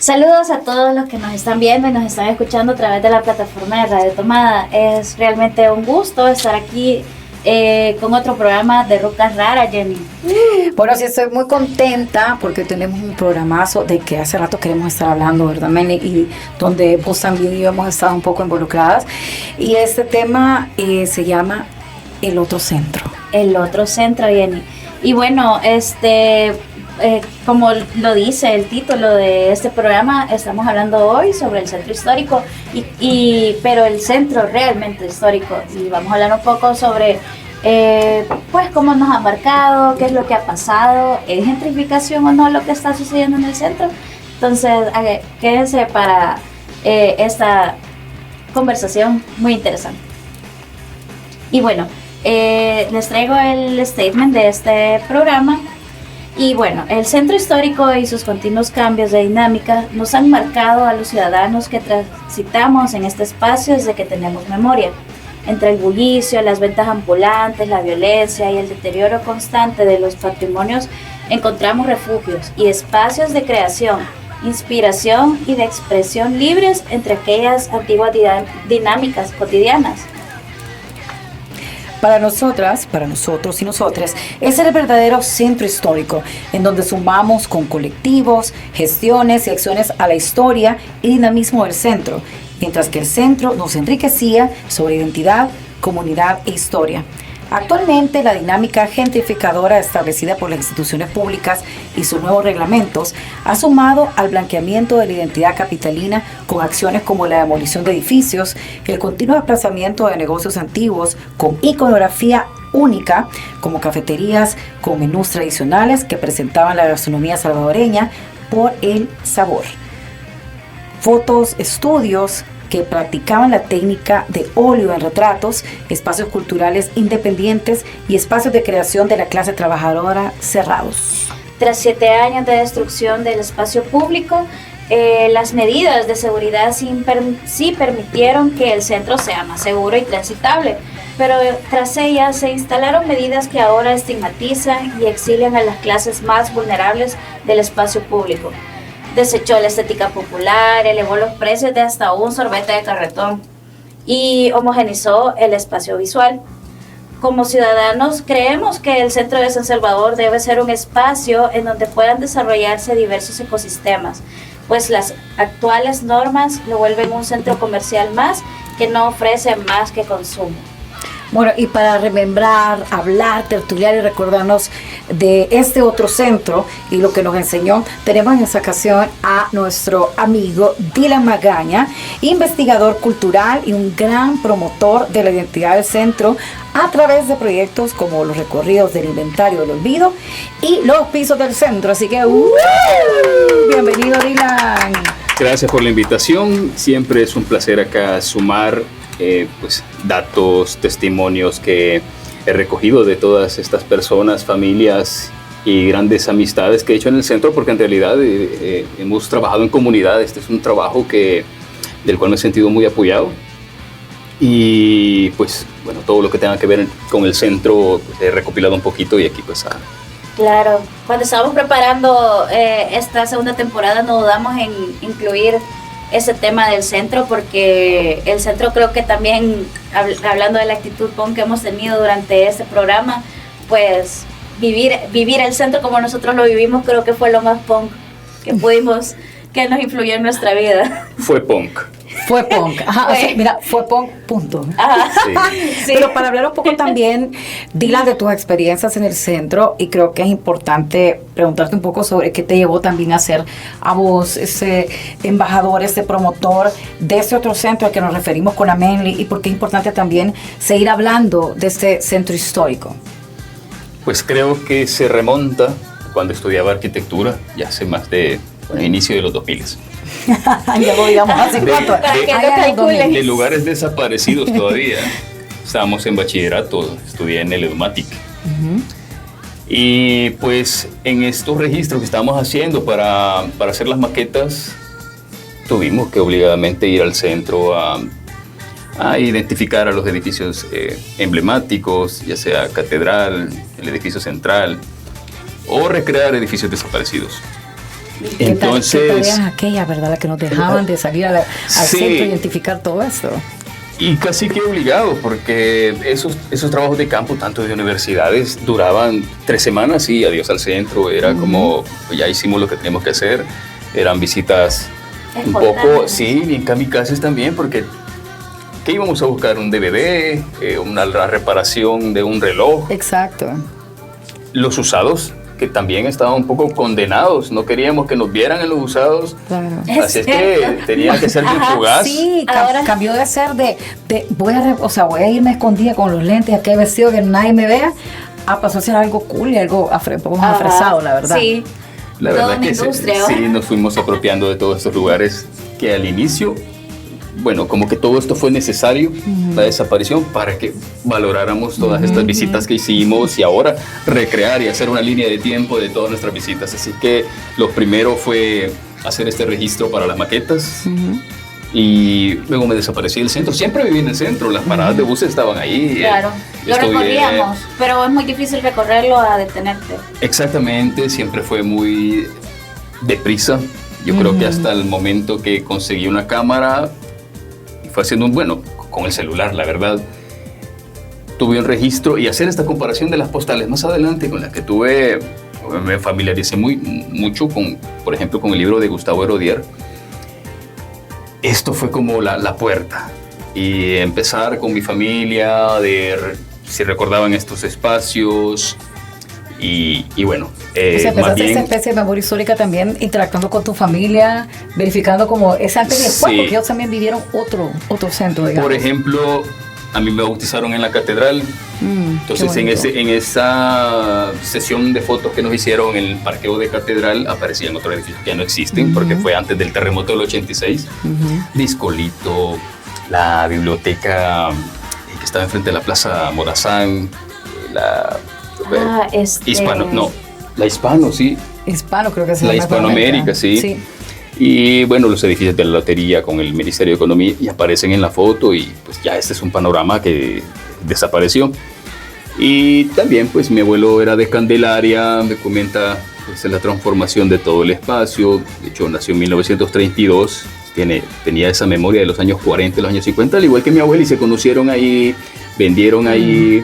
Saludos a todos los que nos están viendo y nos están escuchando a través de la plataforma de Radio Tomada. Es realmente un gusto estar aquí con otro programa de Rucas Raras, Jenny. Bueno, sí, estoy muy contenta porque tenemos un programazo de que hace rato queremos estar hablando, ¿verdad, Meli? Y donde vos también y yo hemos estado un poco involucradas. Y este tema se llama El Otro Centro. El Otro Centro, Jenny. Y bueno, como lo dice el título de este programa, estamos hablando hoy sobre el centro histórico, pero el centro realmente histórico, y vamos a hablar un poco sobre pues cómo nos ha marcado, qué es lo que ha pasado, ¿es gentrificación o no lo que está sucediendo en el centro? Entonces quédense para esta conversación muy interesante. Y bueno, les traigo el statement de este programa. Y bueno, el centro histórico y sus continuos cambios de dinámica nos han marcado a los ciudadanos que transitamos en este espacio desde que tenemos memoria. Entre el bullicio, las ventas ambulantes, la violencia y el deterioro constante de los patrimonios, encontramos refugios y espacios de creación, inspiración y de expresión libres entre aquellas antiguas dinámicas cotidianas. Para nosotras, para nosotros y nosotras, es el verdadero centro histórico, en donde sumamos con colectivos, gestiones y acciones a la historia y dinamismo del centro, mientras que el centro nos enriquecía sobre identidad, comunidad e historia. Actualmente, la dinámica gentrificadora establecida por las instituciones públicas y sus nuevos reglamentos ha sumado al blanqueamiento de la identidad capitalina con acciones como la demolición de edificios, el continuo desplazamiento de negocios antiguos con iconografía única, como cafeterías con menús tradicionales que presentaban la gastronomía salvadoreña por el sabor. Fotos, estudios que practicaban la técnica de óleo en retratos, espacios culturales independientes y espacios de creación de la clase trabajadora cerrados. Tras 7 años de destrucción del espacio público, las medidas de seguridad sí permitieron que el centro sea más seguro y transitable, pero tras ellas se instalaron medidas que ahora estigmatizan y exilian a las clases más vulnerables del espacio público. Desechó la estética popular, elevó los precios de hasta un sorbete de carretón y homogenizó el espacio visual. Como ciudadanos, creemos que el centro de San Salvador debe ser un espacio en donde puedan desarrollarse diversos ecosistemas, pues las actuales normas lo vuelven un centro comercial más que no ofrece más que consumo. Bueno, y para remembrar, hablar, tertuliar y recordarnos de este otro centro y lo que nos enseñó, tenemos en esta ocasión a nuestro amigo Dylan Magaña, investigador cultural y un gran promotor de la identidad del centro a través de proyectos como los recorridos del inventario del olvido y los pisos del centro. Así que, bienvenido, Dylan. Gracias por la invitación. Siempre es un placer acá sumar pues datos, testimonios que he recogido de todas estas personas, familias y grandes amistades que he hecho en el centro, porque en realidad hemos trabajado en comunidad. Este es un trabajo del cual me he sentido muy apoyado, y pues bueno, todo lo que tenga que ver con el centro pues, he recopilado un poquito, y aquí pues Claro, cuando estábamos preparando esta segunda temporada no dudamos en incluir ese tema del centro, porque el centro, creo que también, hablando de la actitud punk que hemos tenido durante este programa, pues vivir el centro como nosotros lo vivimos, creo que fue lo más punk que pudimos, que nos influyó en nuestra vida. Fue punk. Fue punk, ajá, o sea, mira, fue punk, punto. Ajá. Sí. Sí. Pero para hablar un poco también, Dylan, de tus experiencias en el centro, y creo que es importante preguntarte un poco sobre qué te llevó también a ser a vos ese embajador, ese promotor de ese otro centro al que nos referimos con Amenli, y por qué es importante también seguir hablando de este centro histórico. Pues creo que se remonta cuando estudiaba arquitectura, ya hace más de inicio de los 2000. Ya lo digamos hace cuánto. Para que lo calculen. De lugares desaparecidos todavía. Estábamos en bachillerato, estudié en el EDUMATIC. Y pues en estos registros que estábamos haciendo para hacer las maquetas, tuvimos que obligadamente ir al centro a identificar a los edificios emblemáticos, ya sea Catedral, el edificio central, o recrear edificios desaparecidos. Entonces, ¿Qué tareas aquellas, verdad? Las que nos dejaban de salir al sí, centro a identificar todo esto. y casi que obligado, porque esos trabajos de campo, tanto de universidades, duraban 3 semanas y adiós al centro. Era como, pues ya hicimos lo que teníamos que hacer. Eran visitas un poco, sí, bien kamikazes también, porque ¿qué íbamos a buscar? Un DVD, la reparación de un reloj. Exacto. Los usados, que también estaban un poco condenados. No queríamos que nos vieran en los usados. Claro. Así es que tenía que ser bien fugaz. Sí, Ahora- cambió de ser voy a irme escondida con los lentes, aquí vestido que nadie me vea, a pasó a ser algo cool y algo poco más afresado, la verdad. Sí. La Toda verdad una que industria, sí, ¿no? nos fuimos apropiando de todos estos lugares que al inicio, bueno, como que todo esto fue necesario, la desaparición, para que valoráramos todas estas visitas que hicimos y ahora recrear y hacer una línea de tiempo de todas nuestras visitas. Así que lo primero fue hacer este registro para las maquetas. Y luego me desaparecí del centro. Siempre viví en el centro, las paradas de buses estaban ahí. Claro, lo Estudié- recorríamos, pero es muy difícil recorrerlo a detenerte. Exactamente, siempre fue muy deprisa. Yo creo que hasta el momento que conseguí una cámara, y fue haciendo con el celular, la verdad, tuve un registro y hacer esta comparación de las postales más adelante con las que tuve, me familiaricé mucho con, por ejemplo, con el libro de Gustavo Herodier. Esto fue como la puerta, y empezar con mi familia, si recordaban estos espacios, y bueno, O sea, más empezaste bien, esa especie de memoria histórica también, interactuando con tu familia, verificando como ese antes y después, Sí. porque ellos también vivieron otro centro, digamos. por ejemplo, a mí me bautizaron en la catedral. Entonces qué bonito. en esa sesión de fotos que nos hicieron en el parqueo de catedral aparecían otros edificios que ya no existen, porque fue antes del terremoto del 86. Discolito, la biblioteca que estaba enfrente de la Plaza Morazán, la la Hispano, sí, Hispano, creo que se la llama Hispanoamérica, actualmente. sí. Y bueno, los edificios de la lotería con el Ministerio de Economía, y aparecen en la foto, y pues ya este es un panorama que desapareció. Y también pues mi abuelo era de Candelaria, me comenta pues la transformación de todo el espacio. De hecho nació en 1932, tenía esa memoria de los años 40 y los años 50, al igual que mi abuela, y se conocieron ahí, vendieron ahí.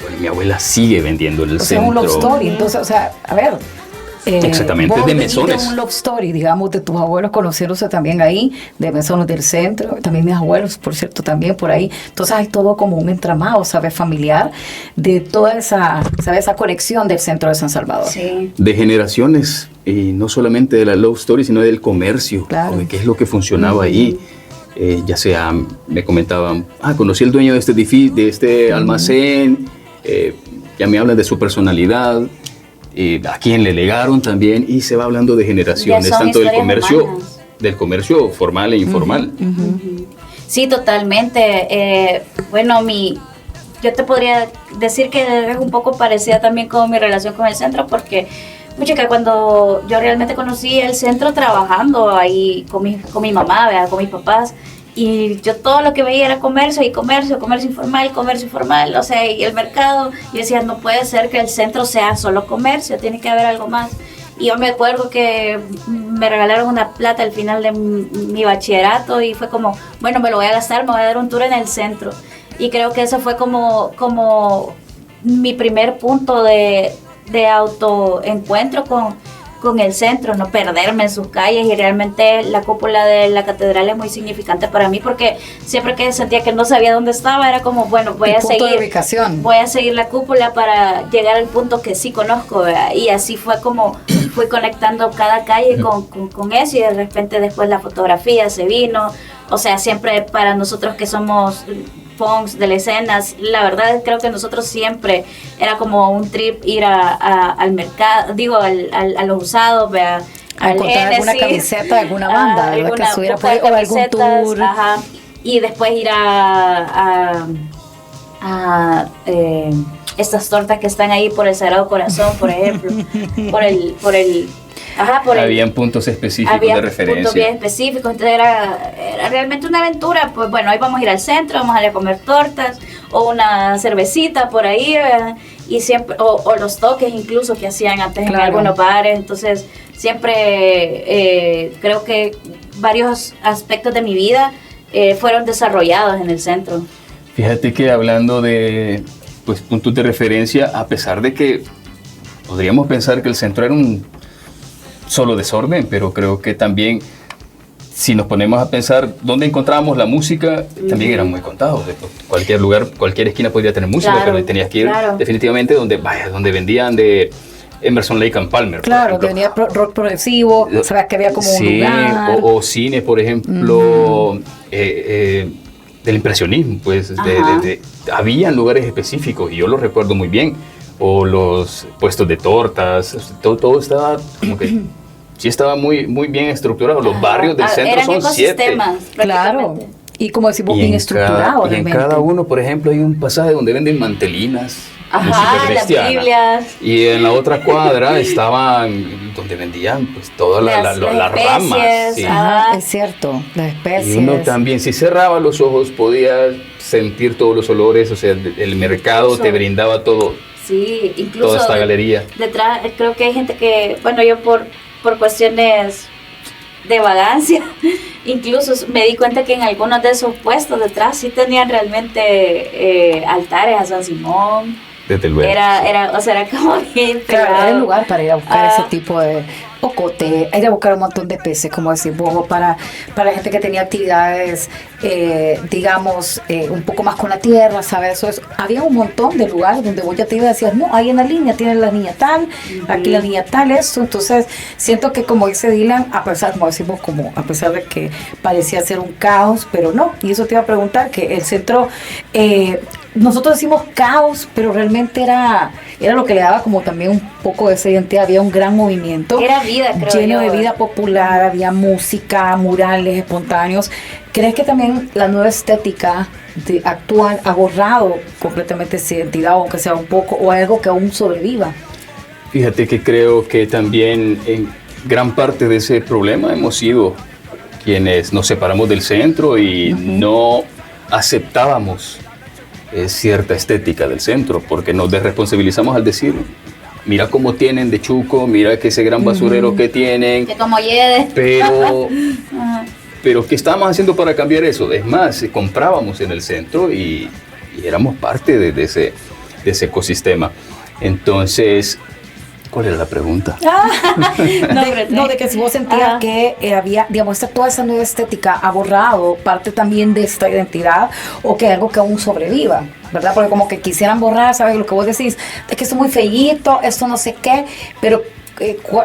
Bueno, mi abuela sigue vendiendo en el O sea, centro. un love story. Entonces, o sea, a ver. Exactamente, vos de viviste mesones. un love story, digamos, de tus abuelos conociéndose también ahí, de mesones del centro, también mis abuelos, por cierto, también por ahí. Entonces hay todo como un entramado, ¿sabes? Familiar, de toda esa, ¿sabes? Esa conexión del centro de San Salvador. Sí. De generaciones, y no solamente de la love story, sino del comercio, Claro. de qué es lo que funcionaba ahí. Ya sea, me comentaban, conocí al dueño de este edificio, de este almacén, ya me hablan de su personalidad, a quién le legaron también, y se va hablando de generaciones, Ya son tanto historias del comercio formal e informal. Sí, totalmente. Yo te podría decir que es un poco parecida también con mi relación con el centro, porque que cuando yo realmente conocí el centro trabajando ahí con mi mamá, ¿verdad? Con mis papás, y yo todo lo que veía era comercio, comercio informal, o sea, y el mercado, y decía, no puede ser que el centro sea solo comercio, tiene que haber algo más. Y yo me acuerdo que me regalaron una plata al final de mi bachillerato, y fue como, bueno, me lo voy a gastar, me voy a dar un tour en el centro. Y creo que eso fue como mi primer punto de autoencuentro con el centro, no perderme en sus calles, y realmente la cúpula de la catedral es muy significante para mí, porque siempre que sentía que no sabía dónde estaba, era como, bueno, voy El a punto de seguir, ubicación. voy a seguir la cúpula para llegar al punto que sí conozco, ¿verdad? Y así fue como fui conectando cada calle con eso, y de repente después la fotografía se vino. O sea, siempre para nosotros que somos punks de la escena, la verdad creo que nosotros siempre era como un trip ir al mercado, digo, a los usados, A al encontrar alguna Genesis, camiseta de alguna banda, ¿verdad? Que estuviera por ahí, o algún camisetas, tour. ajá, y después ir a estas tortas que están ahí por el Sagrado Corazón, por ejemplo, Habían puntos específicos había de referencia. puntos bien específicos, entonces era realmente una aventura. Pues bueno, hoy vamos a ir al centro, vamos a ir a comer tortas o una cervecita por ahí, ¿verdad? Y siempre, o los toques incluso que hacían antes en Claro. algunos bares. Entonces siempre creo que varios aspectos de mi vida fueron desarrollados en el centro. Fíjate que hablando de pues, puntos de referencia, a pesar de que podríamos pensar que el centro era un solo desorden, pero creo que también si nos ponemos a pensar dónde encontrábamos la música, también eran muy contados. De cualquier lugar, cualquier esquina podía tener música, Claro, pero tenías que ir claro. definitivamente donde vendían de Emerson, Lake and Palmer. por Claro, ejemplo. que venía rock progresivo, sabes que había como un Sí, lugar. o cine, por ejemplo, del impresionismo, pues Ajá. habían lugares específicos y yo los recuerdo muy bien, o los puestos de tortas, todo estaba como que sí estaba muy, muy bien estructurado. Los barrios del centro Eran son 7. ecosistemas, Claro. prácticamente. Y como decimos, bien estructurado. Y en realmente. cada uno, por ejemplo, hay un pasaje donde venden mantelinas, música Ajá, las cristiana. Biblias. Y en la otra cuadra estaban donde vendían pues todas Las las ramas. especies, Sí. Ajá, es cierto, las especies. Y uno también, si cerraba los ojos, podía sentir todos los olores, o sea, el mercado Incluso- te brindaba todo, Sí, incluso toda esta galería. detrás, creo que hay gente que, bueno, yo por cuestiones de vagancia, incluso me di cuenta que en algunos de esos puestos detrás sí tenían realmente altares a San Simón. Desde luego. O sea, era como bien Claro, era el pegado. lugar para ir a buscar Ah. ese tipo de ocote, ir a buscar un montón de peces, como decimos, o para gente que tenía actividades, digamos, un poco más con la tierra, ¿sabes? Había un montón de lugares donde vos ya te ibas y decías, no, ahí en la línea tiene la niña tal, aquí la niña tal, eso. Entonces, siento que como dice Dylan, a pesar, como decimos, a pesar de que parecía ser un caos, pero no. Y eso te iba a preguntar, que el centro... nosotros decimos caos, pero realmente era lo que le daba como también un poco de esa identidad. Había un gran movimiento. Era vida, creo lleno yo. de vida popular, había música, murales espontáneos. ¿Crees que también la nueva estética actual ha borrado completamente esa identidad, aunque sea un poco, o algo que aún sobreviva? Fíjate que creo que también en gran parte de ese problema hemos sido quienes nos separamos del centro y no aceptábamos cierta estética del centro, porque nos desresponsabilizamos al decir, mira cómo tienen de chuco, mira que ese gran basurero que tienen, Que como Yede. pero ¿qué estábamos haciendo para cambiar eso? Es más, comprábamos en el centro y éramos parte de ese ecosistema. Entonces, ¿cuál era la pregunta? De que si vos sentías Ajá. que había, digamos, toda esa nueva estética ha borrado parte también de esta identidad, o que algo que aún sobreviva, ¿verdad? Porque como que quisieran borrar, ¿sabes? Lo que vos decís, es que esto es muy feíto, esto no sé qué, pero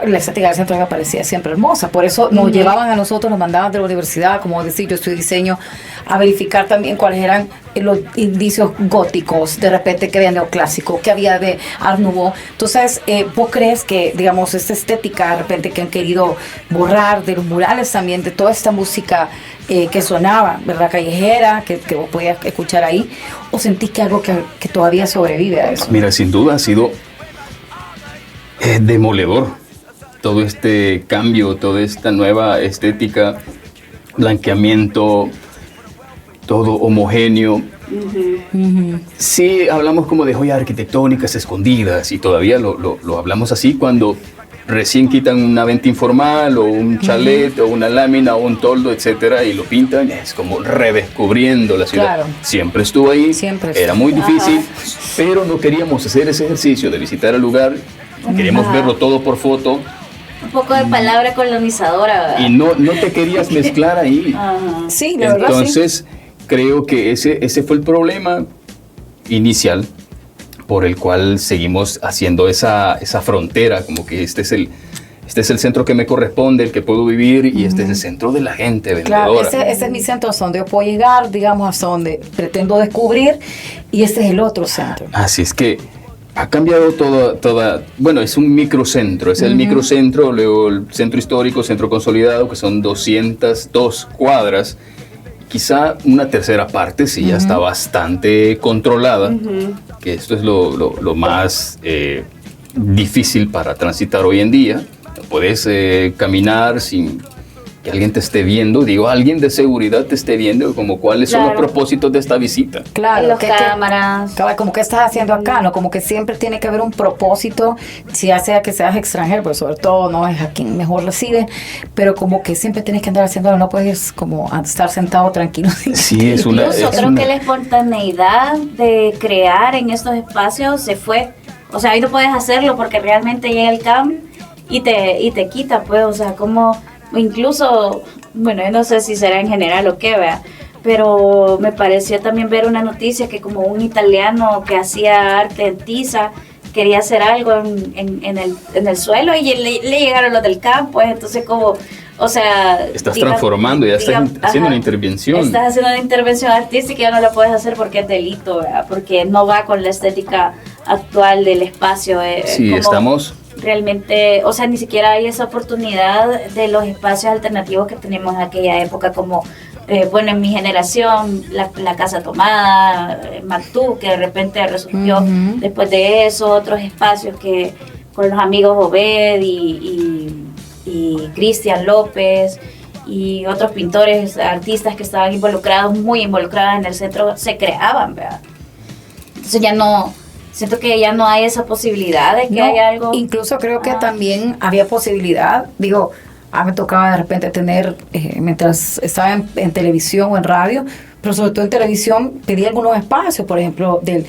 la estética del centro me parecía siempre hermosa, por eso nos llevaban a nosotros, nos mandaban de la universidad, como decir, yo estudio diseño, a verificar también cuáles eran los indicios góticos, de repente que había neoclásico, que había de Art Nouveau. Entonces, ¿vos crees que, digamos, esta estética de repente que han querido borrar de los murales también, de toda esta música que sonaba, ¿verdad? Callejera, que vos podías escuchar ahí, o sentís que algo que todavía sobrevive a eso? Mira, sin duda ha sido demoledor todo este cambio, toda esta nueva estética, blanqueamiento, todo homogéneo. Sí, hablamos como de joyas arquitectónicas escondidas y todavía lo hablamos así cuando recién quitan una venta informal o un chalet o una lámina o un toldo, etcétera, y lo pintan, es como redescubriendo la ciudad. Claro. Siempre estuvo ahí, Siempre era estuvo. muy difícil, pero no queríamos hacer ese ejercicio de visitar el lugar, queríamos verlo todo por foto Un poco de palabra colonizadora, ¿verdad? y no te querías mezclar ahí. Ajá. Sí, la verdad, sí. Entonces, creo que ese fue el problema inicial por el cual seguimos haciendo esa frontera, como que este es el centro que me corresponde, el que puedo vivir, y este es el centro de la gente Claro, vendedora. ese es mi centro hasta donde yo puedo llegar, digamos, hasta donde pretendo descubrir, y este es el otro centro. Así es que ha cambiado bueno, es un microcentro, es el microcentro, luego el centro histórico, centro consolidado, que son 202 cuadras. Quizá una tercera parte sí ya está bastante controlada, que esto es lo más difícil para transitar hoy en día. No puedes caminar sin que alguien te esté viendo, digo, alguien de seguridad te esté viendo, como cuáles son los propósitos de esta visita. Claro, las cámaras. Como que estás haciendo acá, ¿no? Como que siempre tiene que haber un propósito, ya sea que seas extranjero, pero sobre todo no es a quien mejor recibe, pero como que siempre tienes que andar haciéndolo, no puedes como estar sentado tranquilo. Sí, es una... Incluso creo que la espontaneidad de crear en estos espacios se fue. O sea, ahí no puedes hacerlo porque realmente llega el CAM y te quita, pues, o sea, como incluso, bueno, yo no sé si será en general o qué, vea, pero me pareció también ver una noticia que como un italiano que hacía arte en tiza quería hacer algo en el suelo y le llegaron los del campo, pues, entonces como, o sea... Estás transformando, ya estás haciendo una intervención. Estás haciendo una intervención artística y ya no la puedes hacer porque es delito, ¿verdad? Porque no va con la estética actual del espacio. Sí, estamos... Realmente, o sea, ni siquiera hay esa oportunidad de los espacios alternativos que tenemos en aquella época, como, bueno, en mi generación, la Casa Tomada, Mactú, que de repente resurgió después de eso, otros espacios que con los amigos Obed y Cristian López y otros pintores, artistas que estaban muy involucrados en el centro, se creaban, ¿verdad? Entonces ya no... Siento que ya no hay esa posibilidad de que haya algo... Incluso creo que también había posibilidad, digo, me tocaba de repente tener, mientras estaba en televisión o en radio, pero sobre todo en televisión pedí algunos espacios, por ejemplo, del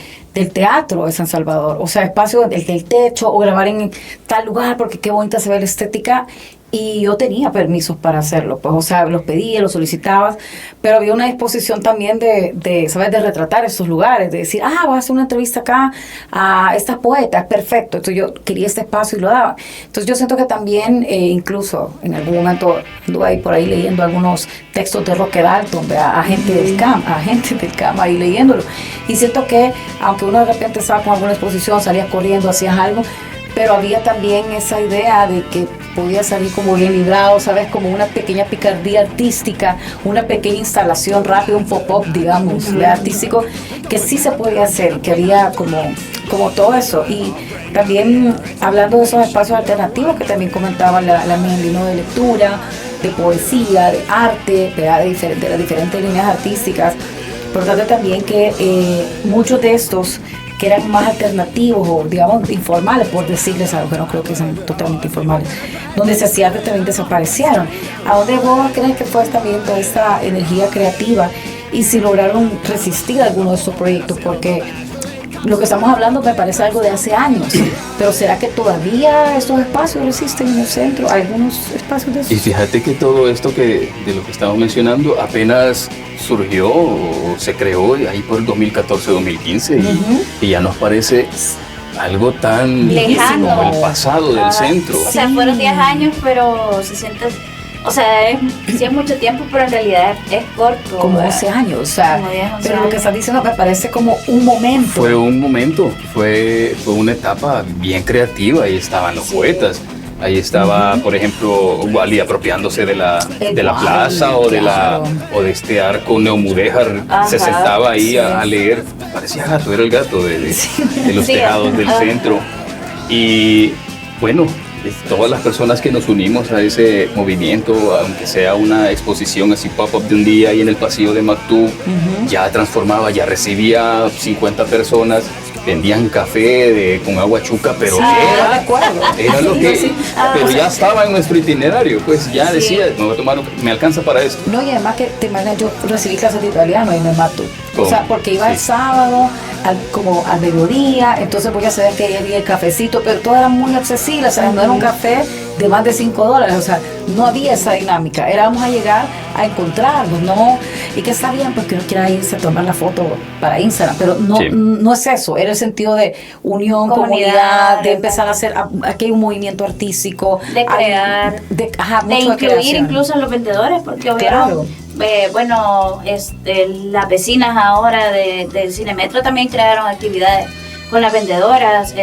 teatro de San Salvador, o sea, espacios del techo o grabar en tal lugar porque qué bonita se ve la estética. Y yo tenía permisos para hacerlo, pues, o sea, los pedía, los solicitaba, pero había una disposición también ¿sabes?, de retratar esos lugares, de decir, vas a hacer una entrevista acá a estas poetas, perfecto. Entonces yo quería este espacio y lo daba. Entonces yo siento que también, incluso en algún momento anduve ahí por ahí leyendo algunos textos de Roque Dalton, a gente del CAM ahí leyéndolo. Y siento que, aunque uno de repente estaba con alguna exposición, salías corriendo, hacías algo, pero había también esa idea de que podía salir como bien librado, ¿sabes? Como una pequeña picardía artística, una pequeña instalación rápida, un pop-up, digamos, artístico, que sí se podía hacer, que había como todo eso. Y también hablando de esos espacios alternativos que también comentaba la Meli, ¿no?, de lectura, de poesía, de arte, de las diferentes líneas artísticas. Por lo tanto, también que muchos de estos que eran más alternativos o, digamos, informales, por decirles algo, que no creo que sean totalmente informales, donde se hacía arte también desaparecieron. ¿A dónde vos crees que fue también toda esta energía creativa y si lograron resistir alguno de estos proyectos? Porque lo que estamos hablando me parece algo de hace años, pero ¿será que todavía estos espacios resisten en el centro? ¿Algunos espacios de esos? Y fíjate que todo esto de lo que estamos mencionando apenas surgió o se creó ahí por el 2014-2015 y ya nos parece algo tan lejano como el pasado del centro. O sea, fueron 10 años, pero se siente... O sea, sí es mucho tiempo, pero en realidad es corto. Como 11 años, o sea, pero lo que estás diciendo me parece como un momento. Fue un momento, fue una etapa bien creativa, ahí estaban los poetas. Ahí estaba, por ejemplo, Wally apropiándose de la plaza o de este arco Neomudéjar. Se sentaba ahí a leer. Parecía gato, era el gato de los tejados del centro. Y bueno, todas las personas que nos unimos a ese movimiento, aunque sea una exposición así pop-up de un día ahí en el pasillo de Mactú, ya transformaba, ya recibía 50 personas. Vendían café con agua chuca, pero era lo que... Pero ya estaba en nuestro itinerario, pues ya decía, me voy a tomar, me alcanza para esto. No, y además que te imaginas, yo recibí clases de italiano y me mato. O sea, porque iba el sábado, como al mediodía, entonces voy a saber que ahí había el cafecito, pero todo era muy accesible, o sea, no era un café de más de $5, o sea, no había esa dinámica, era vamos a llegar a encontrarnos, ¿no? Y que está bien, porque no quiera irse a tomar la foto para Instagram, pero no es eso, era el sentido de unión, comunidad, de empezar a hacer, aquí hay un movimiento artístico, de crear, de incluir incluso a los vendedores, porque claro. Bueno, las vecinas ahora del Cinemetro también crearon actividades con las vendedoras,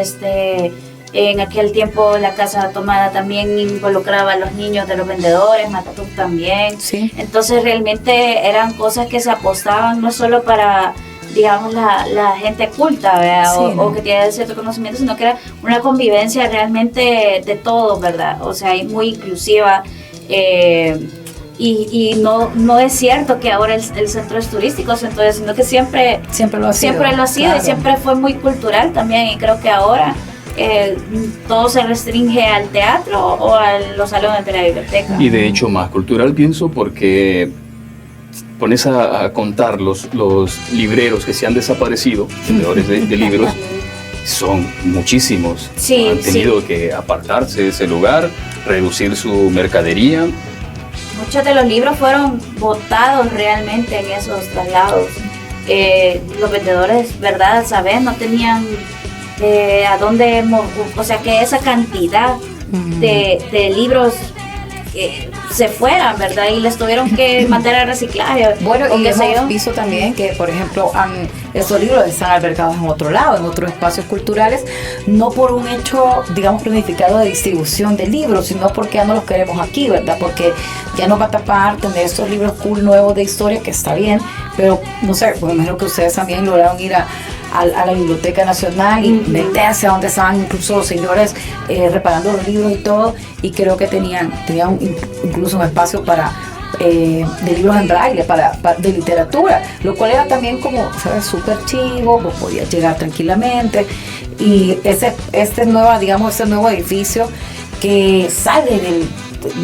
en aquel tiempo la Casa Tomada también involucraba a los niños de los vendedores, Mactú también. Sí. Entonces realmente eran cosas que se apostaban no solo para, digamos, la gente culta, ¿verdad? Sí, o que tiene cierto conocimiento, sino que era una convivencia realmente de todos, ¿verdad? O sea, muy inclusiva. y no es cierto que ahora el centro es turístico, entonces, sino que siempre lo ha sido, claro. Y siempre fue muy cultural también, y creo que ahora todo se restringe al teatro o a los salones de la biblioteca. Y de hecho más cultural, pienso, porque pones a contar los libreros que se han desaparecido, vendedores de libros, son muchísimos. Sí, han tenido que apartarse de ese lugar, reducir su mercadería. Muchos de los libros fueron botados realmente en esos traslados. Los vendedores, ¿verdad? ¿Sabes? No tenían a dónde, o sea, que esa cantidad de libros se fueran, ¿verdad? Y les tuvieron que mandar a reciclar. Bueno, y hemos visto también que, por ejemplo, estos libros están albergados en otro lado, en otros espacios culturales, no por un hecho, digamos, planificado de distribución de libros, sino porque ya no los queremos aquí, ¿verdad? Porque ya nos va a tapar tener estos libros cool nuevos de historia, que está bien, pero no sé, pues me imagino que ustedes también lograron ir a la Biblioteca Nacional y meterse a donde estaban incluso los señores reparando los libros y todo, y creo que tenían incluso un espacio de libros en braille, de literatura, lo cual era también como, ¿sabes?, súper chivo, vos podías llegar tranquilamente, y este nuevo edificio que sale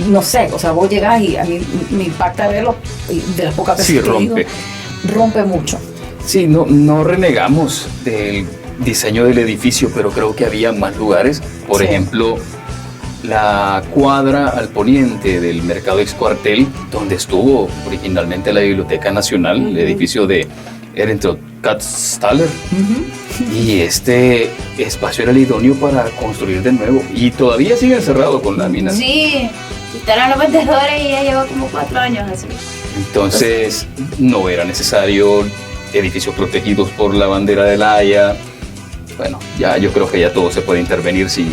no sé, o sea, vos llegás y a mí me impacta verlo, de las pocas veces que rompe mucho. Sí, no renegamos del diseño del edificio, pero creo que había más lugares. Por ejemplo, la cuadra al poniente del Mercado Ex Cuartel, donde estuvo originalmente la Biblioteca Nacional, el edificio de Ehrentraut Katzthaler. Y este espacio era el idóneo para construir de nuevo. Y todavía sigue encerrado con láminas. Sí, quitaron los vendedores y ya lleva como 4 años así. Entonces, no era necesario edificios protegidos por la bandera de La Haya. Bueno, ya yo creo que ya todo se puede intervenir sin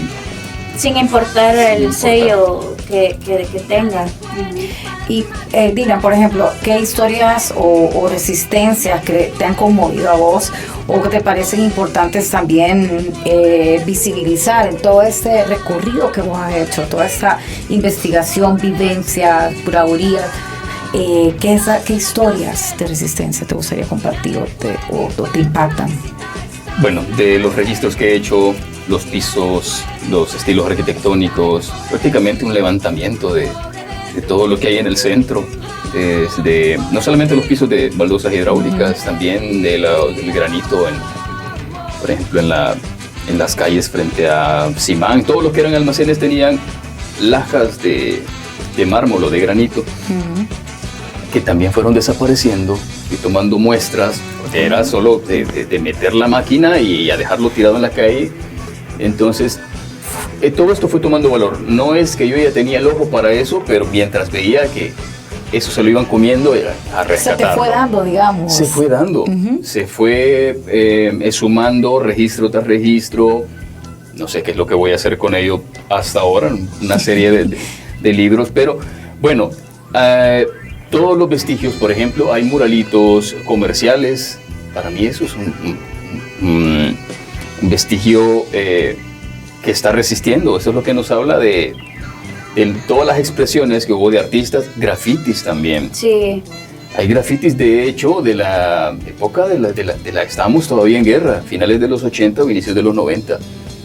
importar el sello que tenga. Y Dina, por ejemplo, ¿qué historias o resistencias que te han conmovido a vos o que te parecen importantes también visibilizar en todo este recorrido que vos has hecho, toda esta investigación, vivencia, curaduría? ¿Qué historias de resistencia te gustaría compartir o te impactan? Bueno, de los registros que he hecho, los pisos, los estilos arquitectónicos, prácticamente un levantamiento de todo lo que hay en el centro, desde no solamente los pisos de baldosas hidráulicas, también del granito, por ejemplo en las calles frente a Simán. Todo lo que eran almacenes tenían lajas de mármol o de granito, que también fueron desapareciendo, y tomando muestras, porque era solo de meter la máquina y a dejarlo tirado en la calle. Entonces, todo esto fue tomando valor. No es que yo ya tenía el ojo para eso, pero mientras veía que eso se lo iban comiendo, era a rescatarlo. Se te fue dando, digamos. Se fue dando. Se fue sumando registro tras registro. No sé qué es lo que voy a hacer con ello hasta ahora, una serie de libros, pero bueno, todos los vestigios, por ejemplo, hay muralitos comerciales. Para mí eso es un vestigio que está resistiendo. Eso es lo que nos habla de todas las expresiones que hubo de artistas, grafitis también. Sí. Hay grafitis, de hecho, de la época de la estábamos todavía en guerra, finales de los 80 o inicios de los 90.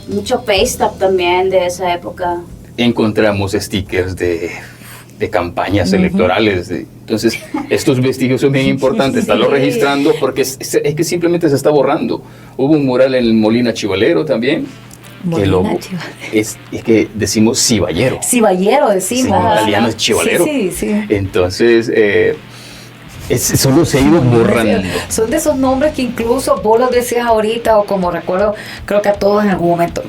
Mucho paste up también de esa época. Encontramos stickers de campañas electorales. Entonces, estos vestigios son bien importantes, estarlo registrando, porque es que simplemente se está borrando. Hubo un mural en el Molina Chivalero también. Es que decimos ciballero. Ciballero decimos. En italiano es chivalero. Sí. Entonces, solo se ha ido borrando. Son de esos nombres que incluso vos los decías ahorita, o como recuerdo, creo que a todos en algún momento,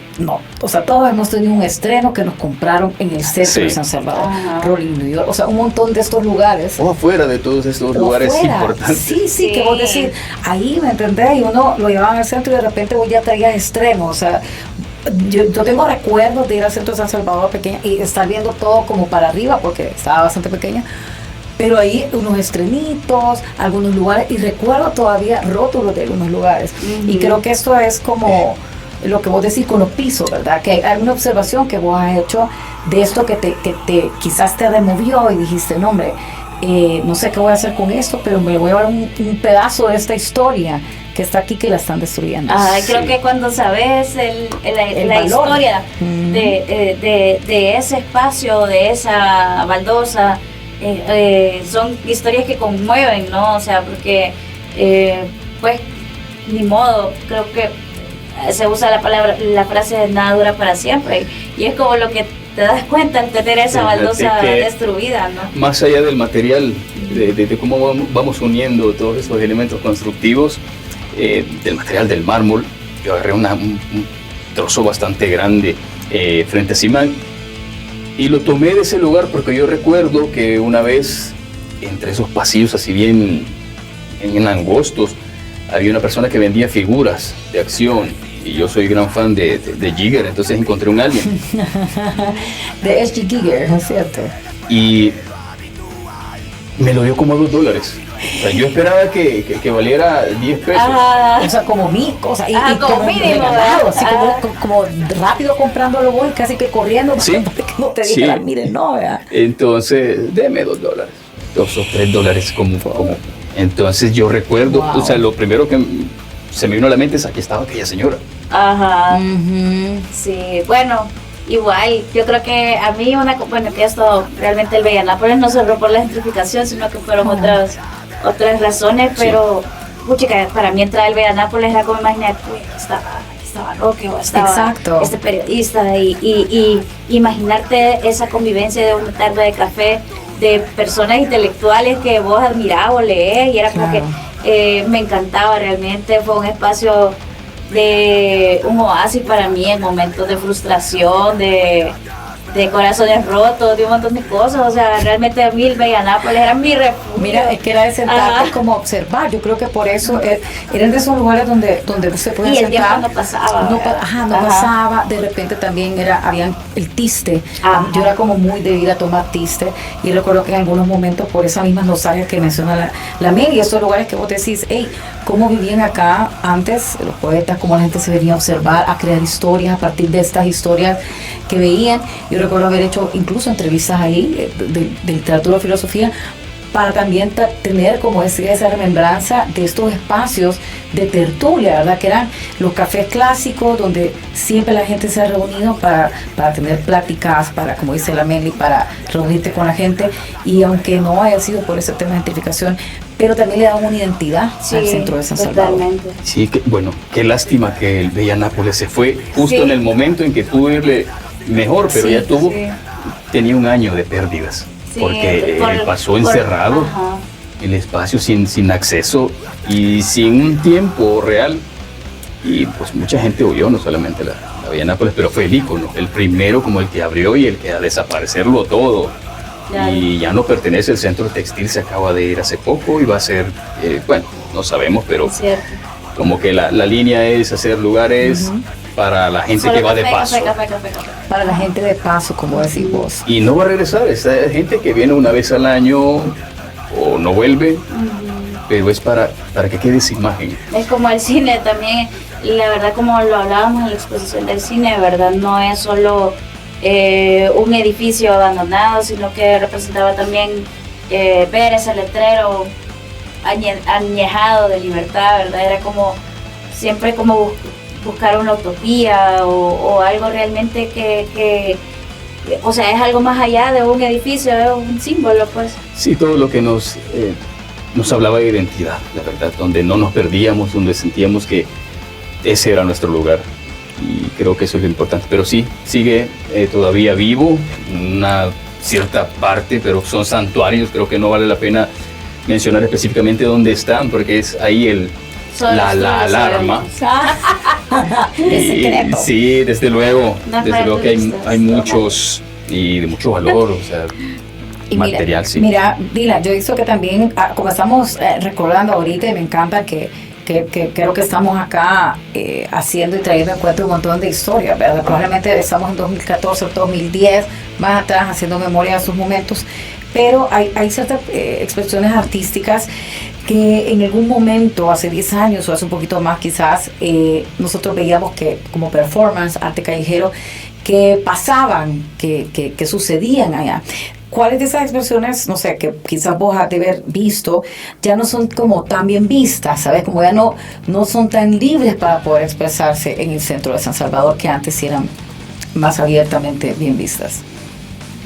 todos hemos tenido un estreno que nos compraron en el centro de San Salvador, Rolling New York, o sea, un montón de estos lugares. O afuera de todos estos lugares importantes. Sí, que vos decís, ahí, ¿me entendés? Y uno lo llevaban al centro y de repente vos ya traías estreno, o sea, yo tengo recuerdos de ir al centro de San Salvador pequeña y estar viendo todo como para arriba porque estaba bastante pequeña, pero ahí unos estrenitos, algunos lugares, y recuerdo todavía rótulos de algunos lugares. Y creo que esto es como lo que vos decís con los pisos, ¿verdad? Que hay una observación que vos has hecho de esto que te quizás te removió y dijiste, no hombre, no sé qué voy a hacer con esto, pero me voy a dar un pedazo de esta historia que está aquí, que la están destruyendo. Creo que cuando sabes la historia de ese espacio, de esa baldosa, son historias que conmueven, ¿no? O sea, porque pues ni modo, creo que se usa la frase de nada dura para siempre, y es como lo que te das cuenta al tener esa baldosa destruida, ¿no? Más allá del material, de cómo vamos uniendo todos esos elementos constructivos, del material del mármol, yo agarré un trozo bastante grande frente a Simán y lo tomé de ese lugar porque yo recuerdo que una vez entre esos pasillos así bien en angostos había una persona que vendía figuras de acción y yo soy gran fan de Giger, entonces encontré un alien de S.G. Giger, ¿no es cierto? Y me lo dio como $2. O sea, yo esperaba que valiera 10 pesos. O sea, como cosa. Y como mínimo, regalado, así como rápido comprándolo vos y casi que corriendo. Sí. Para que no te dijeran, miren, no, ¿verdad? Entonces, deme $2. $2 o $3 como. Entonces yo recuerdo, wow. O sea, lo primero que se me vino a la mente es aquí estaba aquella señora. Ajá. Uh-huh. Sí, bueno. Igual, yo creo que a mí que esto realmente el Bella Nápoles no cerró por la gentrificación, sino que fueron otras razones, pero puchica, para mí entrar al Bella Nápoles era como imaginar, estaba Roque o estaba este periodista y imaginarte esa convivencia de una tarde de café de personas intelectuales que vos admirabas o leés, y era como que me encantaba realmente, fue un espacio de un oasis para mí en momentos de frustración, de corazones rotos, de un montón de cosas. O sea, realmente a mí el Bella Nápoles era mi refugio. Mira, es que era de sentarte como observar. Yo creo que por eso eran de esos lugares donde se podía sentar. Y el tiempo no pasaba. No pasaba. De repente también había el tiste. Ajá. Yo era como muy de ir a tomar tiste. Y recuerdo que en algunos momentos, por esas mismas nostalgias que menciona la Mary, esos lugares que vos decís, hey, cómo vivían acá antes los poetas, cómo la gente se venía a observar, a crear historias a partir de estas historias que veían. Yo recuerdo haber hecho incluso entrevistas ahí de literatura o filosofía para también tener, como decía, esa remembranza de estos espacios de tertulia, ¿verdad? Que eran los cafés clásicos donde siempre la gente se ha reunido para tener pláticas, para, como dice la Meli, para reunirte con la gente, y aunque no haya sido por ese tema de gentrificación, pero también le da una identidad al centro de San Salvador. Sí, qué lástima que el Bella Nápoles se fue justo en el momento en que pudo irle mejor, pero ya tenía un año de pérdidas, porque pasó encerrado, el espacio sin acceso y sin un tiempo real, y pues mucha gente huyó, no solamente la Bella Nápoles, pero fue el ícono, el primero como el que abrió y el que a desaparecerlo todo. Y ya no pertenece al centro textil, se acaba de ir hace poco y va a ser, no sabemos, pero como que la línea es hacer lugares para la gente que va de paso. Café. Para la gente de paso, como decís vos. Y no va a regresar, esa gente que viene una vez al año o no vuelve, pero es para que quede esa imagen. Es como el cine también, la verdad, como lo hablábamos en la exposición del cine, ¿verdad? No es solo un edificio abandonado, sino que representaba también ver ese letrero añejado de libertad, ¿verdad? Era como siempre como buscar una utopía o algo realmente que o sea, es algo más allá de un edificio, es un símbolo, pues. Sí, todo lo que nos hablaba de identidad, la verdad, donde no nos perdíamos, donde sentíamos que ese era nuestro lugar. Y creo que eso es lo importante, pero sí, sigue todavía vivo, una cierta parte, pero son santuarios, creo que no vale la pena mencionar específicamente dónde están, porque es ahí la alarma. Sí, desde luego que hay muchos y de mucho valor, o sea, y material. Mira, Dylan, yo hizo que también, como estamos recordando ahorita, y me encanta que creo que estamos acá haciendo y trayendo en cuenta un montón de historias, ¿verdad? Probablemente estamos en 2014 o 2010, más atrás, haciendo memoria de esos momentos, pero hay ciertas expresiones artísticas que en algún momento, hace 10 años o hace un poquito más quizás, nosotros veíamos que como performance, arte callejero, que pasaban, que sucedían allá. ¿Cuáles de esas expresiones, no sé, que quizás vos has de haber visto, ya no son como tan bien vistas, ¿sabes? Como ya no son tan libres para poder expresarse en el centro de San Salvador, que antes sí eran más abiertamente bien vistas?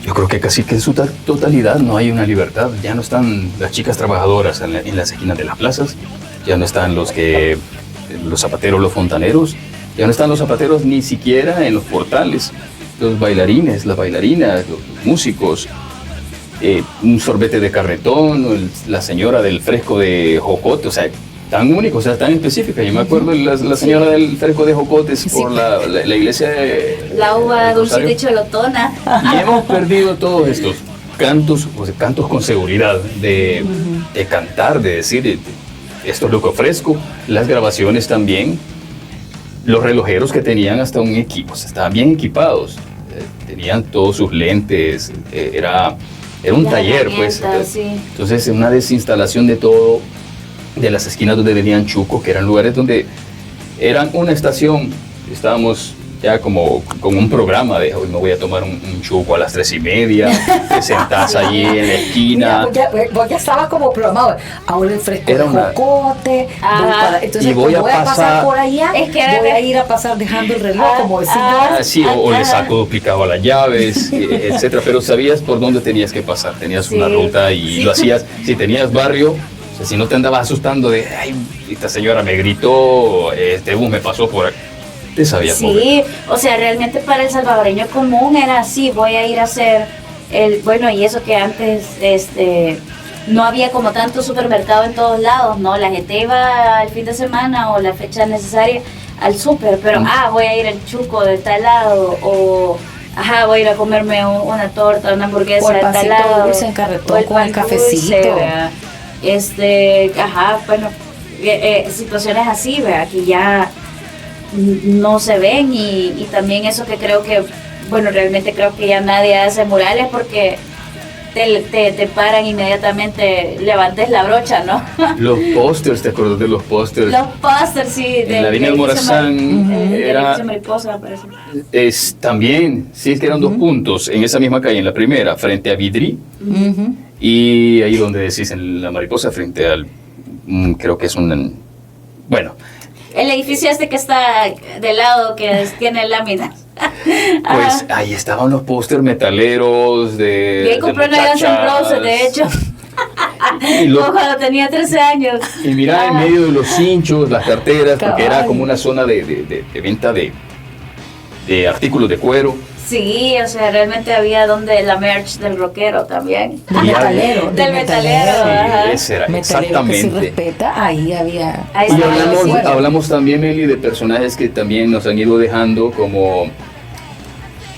Yo creo que casi que en su totalidad no hay una libertad. Ya no están las chicas trabajadoras en las esquinas de las plazas, ya no están los zapateros, los fontaneros, ya no están los zapateros ni siquiera en los portales, los bailarines, las bailarinas, los músicos, un sorbete de carretón, la señora del fresco de jocote, o sea, tan único, o sea, tan específica. Yo me acuerdo la señora del fresco de jocotes por la iglesia de la uva dulcita y cholotona. Y hemos perdido todos estos cantos, o sea, cantos con seguridad, de cantar, de decir, esto es lo que ofrezco. Las grabaciones también, los relojeros que tenían hasta un equipo, o sea, estaban bien equipados, tenían todos sus lentes, era un taller, pues. Sí. Entonces, una desinstalación de todo, de las esquinas donde vendían chuco, que eran lugares donde eran una estación. Estábamos ya como con un programa de hoy me voy a tomar un chuco a las 3:30, te sentás allí en la esquina. Mira, vos ya estabas como programado, ahora el fresco de jocote, entonces y voy a pasar por allá, voy a ir a pasar dejando el reloj, como decía. Sí, o le saco duplicado a las llaves, etcétera, pero sabías por dónde tenías que pasar, tenías una ruta y lo hacías. Si tenías barrio, o sea, si no te andabas asustando de, ay, esta señora me gritó, este bus me pasó por aquí. Te sabías mover. Sí, o sea, realmente para el salvadoreño común era así, voy a ir a hacer bueno, y eso que antes no había como tanto supermercado en todos lados, ¿no? La gente iba al fin de semana o la fecha necesaria al súper, pero voy a ir al chuco de tal lado, o voy a ir a comerme una torta, una hamburguesa de tal lado, dulce en carretón con el cafecito. Bueno, situaciones así, ¿verdad? Que ya no se ven, y también eso que creo que, bueno, realmente creo que ya nadie hace murales porque te paran inmediatamente, levantes la brocha, ¿no? Los pósters, ¿te acuerdas de los pósters? Los pósters, sí. En la avenida Morazán era Mariposa, me parece. También, sí, es que eran dos puntos, en esa misma calle, en la primera, frente a Vidri, y ahí donde decís, en la Mariposa, frente al, creo que es bueno, el edificio que está de lado, que tiene láminas. Pues ahí estaban los pósters metaleros de. Y ahí compré una Guns N' Roses, de hecho. Cuando tenía 13 años. Y mira, en medio de los cinchos, las carteras, porque era como una zona de venta de artículos de cuero. Sí, o sea, realmente había donde la merch del rockero también. Del metalero. Del metalero. Sí, ese era, exactamente. Que se respeta, ahí había. Y hablamos también, Meli, de personajes que también nos han ido dejando, como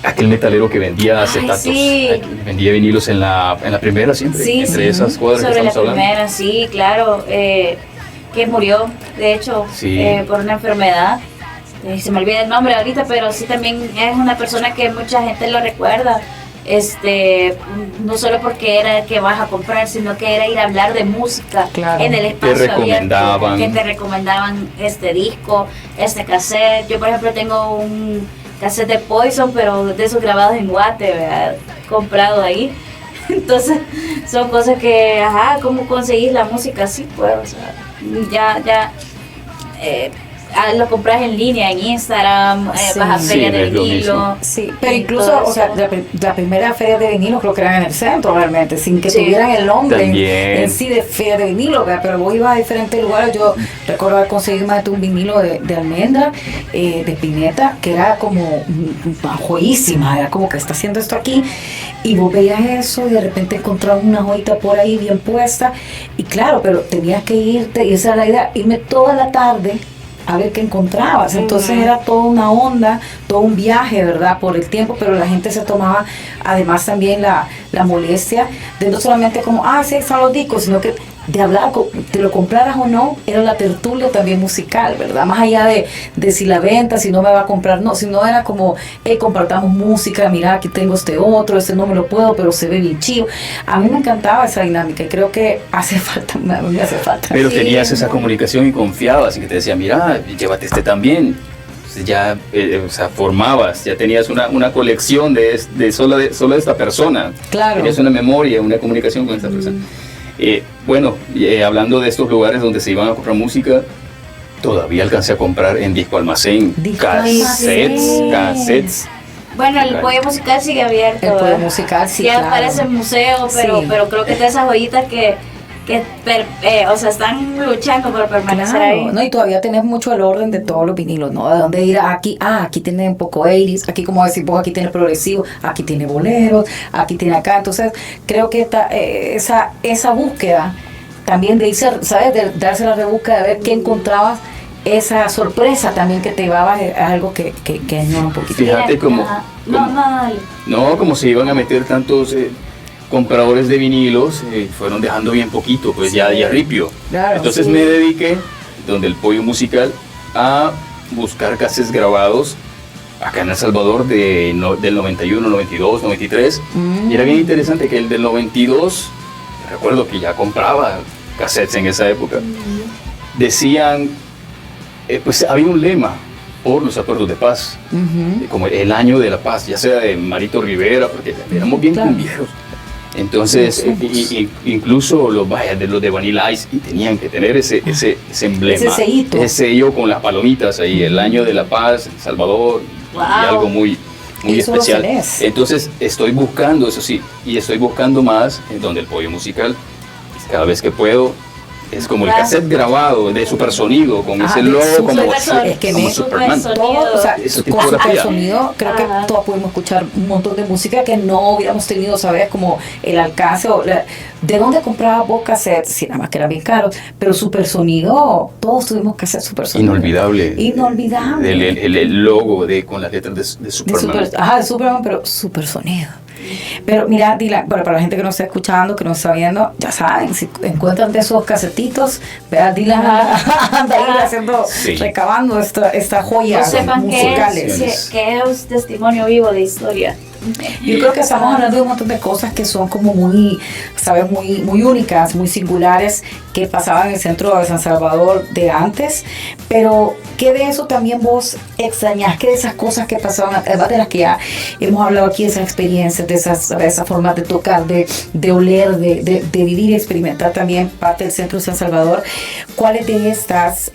aquel metalero que vendía acetatos, vendía vinilos en la primera siempre, entre esas cuadras sobre que estamos hablando. Sobre la primera, sí, claro, que murió, de hecho, por una enfermedad. Se me olvida el nombre ahorita, pero sí también es una persona que mucha gente lo recuerda, no solo porque era que vas a comprar, sino que era ir a hablar de música en el espacio abierto, que te recomendaban este disco, este cassette. Yo por ejemplo tengo un cassette de Poison, pero de esos grabados en Guate, ¿verdad? Comprado ahí. Entonces son cosas que, ¿cómo conseguís la música así? Pues, o sea, lo compras en línea, en Instagram, vas a feria de vinilo. Sí, pero incluso, o sea, la primera feria de vinilo creo que era en el centro realmente, sin que tuvieran el nombre en sí de feria de vinilo, pero vos ibas a diferentes lugares. Yo recuerdo haber conseguido más de un vinilo de almendra, de Spinetta, que era como joyísima, era como que está haciendo esto aquí, y vos veías eso y de repente encontrabas una joyita por ahí bien puesta, y claro, pero tenías que irte, y esa era la idea, irme toda la tarde a ver qué encontrabas. Entonces era toda una onda, todo un viaje, ¿verdad? Por el tiempo, pero la gente se tomaba además también la molestia de no solamente como, sí, están los discos, sino que de hablar, te lo compraras o no, era la tertulia también musical, ¿verdad? Más allá de si la venta, si no me va a comprar, no, sino era como, compartamos música, mira, aquí tengo este otro, este no me lo puedo, pero se ve bien chido. A mí me encantaba esa dinámica y creo que hace falta, a mí me hace falta. Pero tenías esa comunicación y confiabas, y que te decía, mira, llévate este también. Ya, o sea, formabas, ya tenías una colección de solo de esta persona. Claro. Tenías una memoria, una comunicación con esta persona. Bueno, hablando de estos lugares donde se iban a comprar música, todavía alcancé a comprar en Disco Almacén cassettes. Bueno, el Pollo Musical sigue abierto. El Pollo Musical, sí, ya claro. parece museo, pero creo que es de esas joyitas que o sea, están luchando por permanecer ahí. No, y todavía tenés mucho el orden de todos los vinilos, ¿no? De dónde ir aquí, aquí tiene un poco 80s, aquí como decís vos, aquí tiene progresivo, aquí tiene boleros, aquí tiene acá. Entonces, creo que esa búsqueda también de irse, ¿sabes? De darse la rebusca, de ver qué encontrabas, esa sorpresa también que te llevaba a algo que añora un poquito. Fíjate como como se iban a meter tantos compradores de vinilos, fueron dejando bien poquito, pues ya ripio. Claro, entonces me dediqué, donde el Pollo Musical, a buscar cassettes grabados acá en El Salvador del 91, 92, 93. Y era bien interesante que el del 92, recuerdo que ya compraba cassettes en esa época, decían, pues había un lema por los acuerdos de paz, como el año de la paz, ya sea de Marito Rivera, porque éramos bien cumbieros. Entonces, incluso los de Vanilla Ice, y tenían que tener ese emblema, ese sello con las palomitas ahí, el año de la paz, El Salvador, y algo muy especial. Entonces, estoy buscando, eso sí, y estoy buscando más en donde el Pollo Musical, cada vez que puedo, es como el cassette grabado de Supersonido, con ese logo como Superman. Todo, o sea, con Supersonido, creo que todos pudimos escuchar un montón de música que no hubiéramos tenido, ¿sabes? Como el alcance, ¿de dónde compraba vos cassettes? Sí, nada más que era bien caro, pero Supersonido, todos tuvimos cassette Supersonido. Inolvidable. El logo con las letras de Superman. De Superman, pero Supersonido. Pero mira, Dylan, para la gente que nos está escuchando, que nos está viendo, ya saben, si encuentran de esos casetitos, vean, Dylan anda ahí haciendo, recabando esta joya musicales. Que es testimonio vivo de historia. Yo creo que estamos hablando de un montón de cosas que son como muy, ¿sabes? Muy únicas, muy singulares, que pasaban en el centro de San Salvador de antes, pero ¿qué de eso también vos extrañás? ¿Qué de esas cosas que pasaban, además de las que ya hemos hablado aquí, de esas experiencias, de esas formas de tocar, de oler, de vivir y experimentar también parte del centro de San Salvador? ¿Cuáles de estas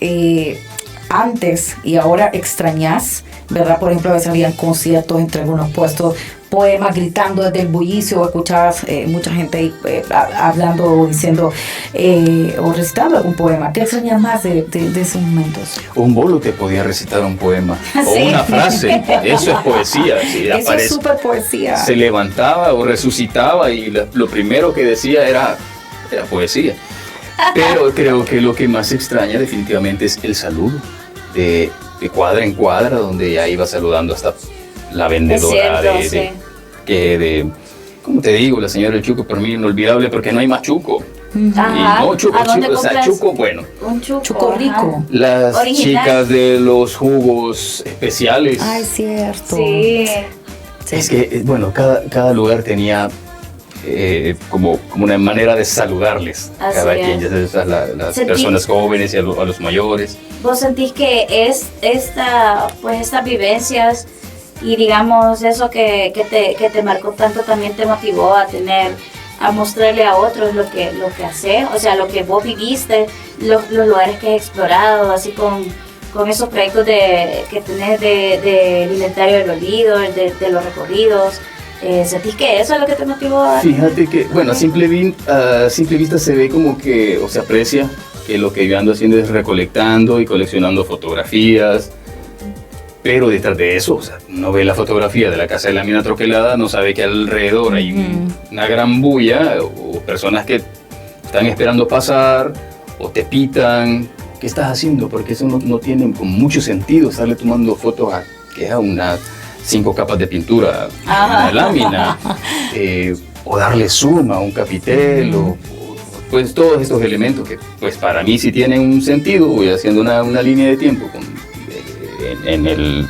antes y ahora extrañás? ¿Verdad? Por ejemplo, a veces habían conciertos entre algunos puestos, poemas gritando desde el bullicio, o escuchabas mucha gente ahí hablando o diciendo o recitando algún poema. ¿Qué extrañas más de esos momentos? Un bolo te podía recitar un poema o una frase, eso es poesía. Eso es súper poesía. Se levantaba o resucitaba y lo primero que decía era poesía. Pero creo que lo que más extraña definitivamente es el saludo de cuadra en cuadra, donde ya iba saludando hasta la vendedora como te digo, la señora del Chuco, para mí inolvidable, porque no hay más Chuco. Ajá. Y no, Chuco bueno. Un Chuco rico. Las original. Chicas de los jugos especiales. Ay, cierto. Sí. Es que, bueno, cada lugar tenía como una manera de saludarles. Así cada quien, ya sea las personas jóvenes y a los mayores. ¿Vos sentís que estas vivencias y digamos eso que te marcó tanto también te motivó a mostrarle a otros lo que haces? O sea, lo que vos viviste, los lugares que has explorado, así con esos proyectos que tenés del inventario del olvido, de los recorridos. ¿Sentís que eso es lo que te motivó? Fíjate que, bueno, a simple vista se ve como que, o se aprecia que lo que yo ando haciendo es recolectando y coleccionando fotografías, pero detrás de eso, o sea, uno ve la fotografía de la casa de la mina troquelada, no sabe que alrededor hay una gran bulla o personas que están esperando pasar o te pitan. ¿Qué estás haciendo? Porque eso no tiene con mucho sentido estarle tomando fotos a 5 capas de pintura, una lámina, o darle zoom a un capitel, o pues todos estos elementos que pues para mí sí tienen un sentido. Voy haciendo una línea de tiempo en el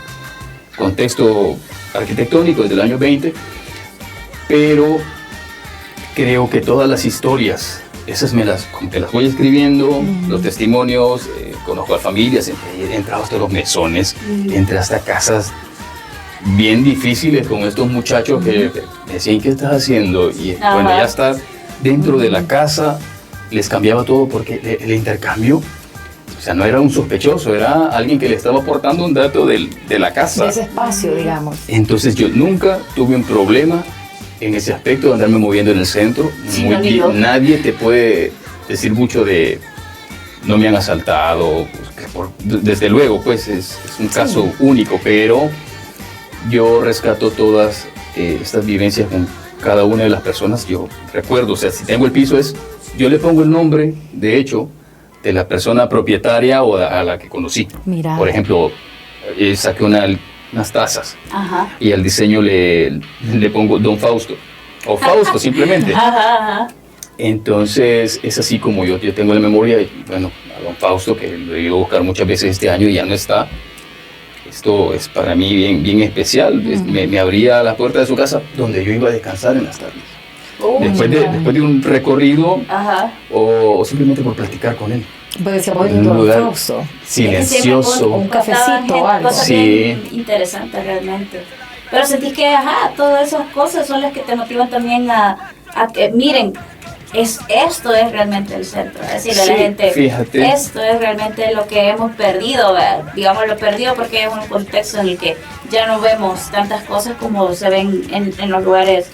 contexto arquitectónico desde el año 20, pero creo que todas las historias, esas como que las voy escribiendo, los testimonios, conozco a familias, he entrado hasta los mesones, entré hasta casas bien difíciles con estos muchachos que me decían, ¿qué estás haciendo? Y bueno, ya estar dentro de la casa, les cambiaba todo porque el intercambio, o sea, no era un sospechoso, era alguien que le estaba aportando un dato de la casa. De ese espacio, digamos. Entonces yo nunca tuve un problema en ese aspecto de andarme moviendo en el centro. Sí, Nadie te puede decir mucho de no me han asaltado, desde luego, pues es un caso único, pero yo rescato todas estas vivencias con cada una de las personas. Yo recuerdo, o sea, si tengo el piso yo le pongo el nombre, de hecho, de la persona propietaria o a la que conocí. Mira. Por ejemplo, saqué unas tazas. Ajá. Y al diseño le pongo Don Fausto, o Fausto simplemente. Ajá. Entonces es así como yo tengo en la memoria, bueno, a Don Fausto, que lo he ido a buscar muchas veces este año y ya no está. Esto es para mí bien, bien especial. Me abría la puerta de su casa donde yo iba a descansar en las tardes. Después de un recorrido, o simplemente por platicar con él. Pues decía, voy en un lugar Fausto. silencioso. Un cafecito o algo. Cosas bien interesantes realmente. Pero sentís que, todas esas cosas son las que te motivan también a que, miren, esto es realmente el centro. Es decirle a la gente, fíjate. Esto es realmente lo que hemos perdido, ¿verdad? Digamos, lo perdido porque es un contexto en el que ya no vemos tantas cosas como se ven en los lugares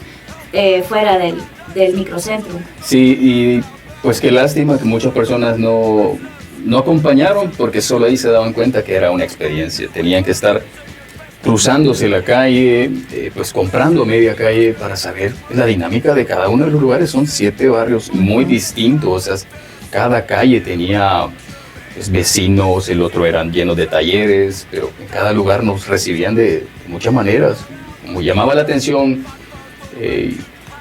fuera del microcentro. Sí, y pues qué lástima que muchas personas no acompañaron, porque solo ahí se daban cuenta que era una experiencia. Tenían que estar cruzándose la calle, pues comprando media calle para saber la dinámica de cada uno de los lugares. Son 7 barrios muy distintos, o sea, cada calle tenía pues, vecinos, el otro eran llenos de talleres, pero en cada lugar nos recibían de muchas maneras. Como llamaba la atención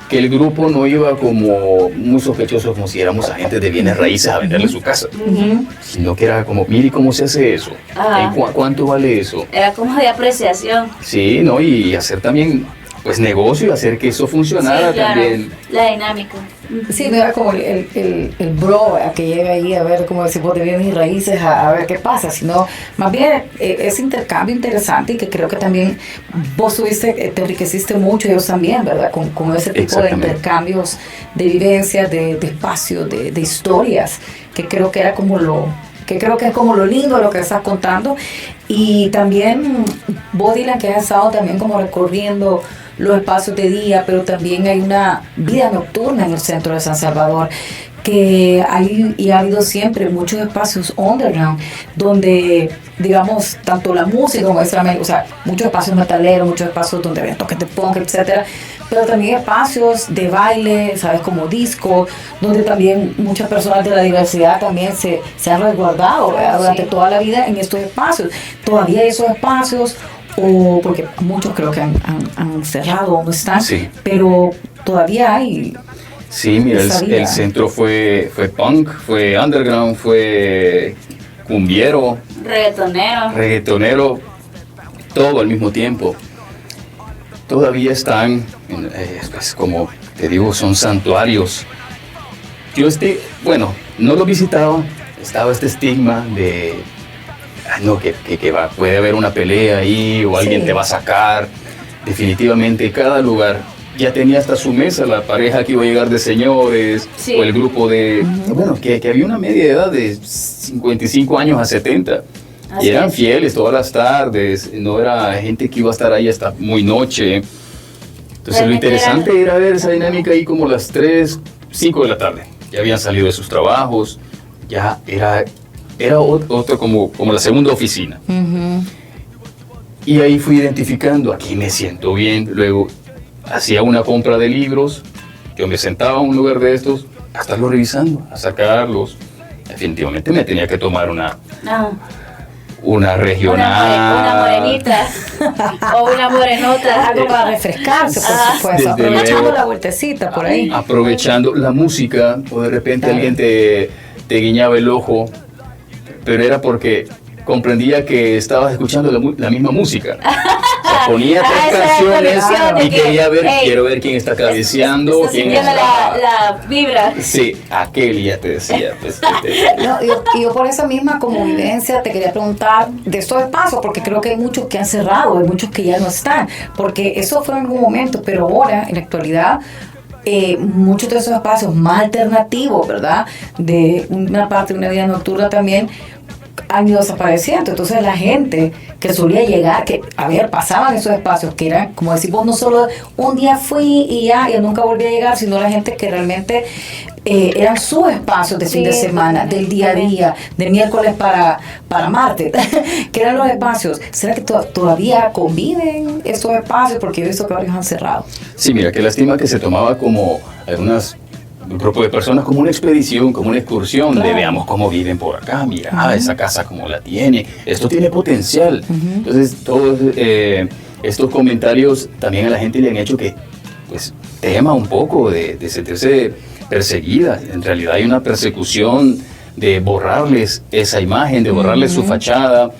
que el grupo no iba como muy sospechoso, como si éramos agentes de bienes raíces a venderle su casa, sino que era como, mire cómo se hace eso, ¿cuánto vale eso? Era como de apreciación. Sí, ¿no? Y hacer también pues negocio y hacer que eso funcionara. Sí, claro, también. la dinámica. Sí, no era como el bro a que llega ahí a ver cómo decimos de bienes y raíces a ver qué pasa, sino más bien ese intercambio interesante y que creo que también vos te enriqueciste mucho, ellos también, ¿verdad? Con ese tipo de intercambios de vivencias, de espacios, de historias, que creo que era como que creo que es como lo lindo de lo que estás contando. Y también vos, Dylan, que has estado también como recorriendo los espacios de día, pero también hay una vida nocturna en el centro de San Salvador, que hay y ha habido siempre muchos espacios underground, donde, digamos, tanto la música como o sea, muchos espacios metaleros, muchos espacios donde ven toques de punk, etcétera, pero también espacios de baile, ¿sabes? Como disco, donde también muchas personas de la diversidad también se han resguardado, ¿verdad? Durante toda la vida en estos espacios. Todavía hay esos espacios, porque muchos creo que han cerrado o no están, pero todavía hay. Sí, mira, el centro fue punk, fue underground, fue cumbiero, reggaetonero, todo al mismo tiempo. Todavía están, pues, como te digo, son santuarios. Yo no lo visitaba, estaba este estigma de, puede haber una pelea ahí o alguien te va a sacar. Definitivamente cada lugar ya tenía hasta su mesa, la pareja que iba a llegar de señores, o el grupo de, que había una media edad de 55 años a 70. Y eran fieles todas las tardes, no era gente que iba a estar ahí hasta muy noche. Entonces lo interesante era ver esa dinámica ahí como las 3, 5 de la tarde. Ya habían salido de sus trabajos, ya era otro como la segunda oficina. Y ahí fui identificando, aquí me siento bien. Luego hacía una compra de libros, yo me sentaba en un lugar de estos a estarlos revisando, a sacarlos. Definitivamente me tenía que tomar una regional. Una morenita o una morenota. Algo para refrescarse, por supuesto, Desde aprovechando luego. la vueltecita por ahí. Aprovechando la música, o de repente Claro. alguien te guiñaba el ojo, pero era porque comprendía que estabas escuchando la misma música. O sea, ponía esa tres es la canciones conexión de y que, quería ver, hey, quiero ver quién está cabeceando, Estás quién sintiendo está... la vibra. Sí, aquel ya te decía. Pues, No, yo por esa misma como vivencia te quería preguntar de estos espacios, porque creo que hay muchos que han cerrado, hay muchos que ya no están, porque eso fue en algún momento, pero ahora, en la actualidad, muchos de esos espacios más alternativos, ¿verdad? De una parte de una vida nocturna también, han ido desapareciendo. Entonces la gente que solía llegar, que a ver, pasaban esos espacios, que eran, como decimos, no solo un día fui y ya nunca volví a llegar, sino la gente que realmente eran sus espacios de fin de semana, del día a día, de miércoles para martes, que eran los espacios. ¿Será que todavía conviven esos espacios? Porque he visto que varios han cerrado. Sí, mira, qué lástima que se tomaba como un grupo de personas como una expedición, como una excursión, de Claro. veamos cómo viven por acá, mira, esa casa cómo la tiene, esto tiene potencial. Entonces, todos estos comentarios también a la gente le han hecho que, pues, tema un poco de sentirse perseguida. En realidad hay una persecución de borrarles esa imagen, de borrarles su fachada,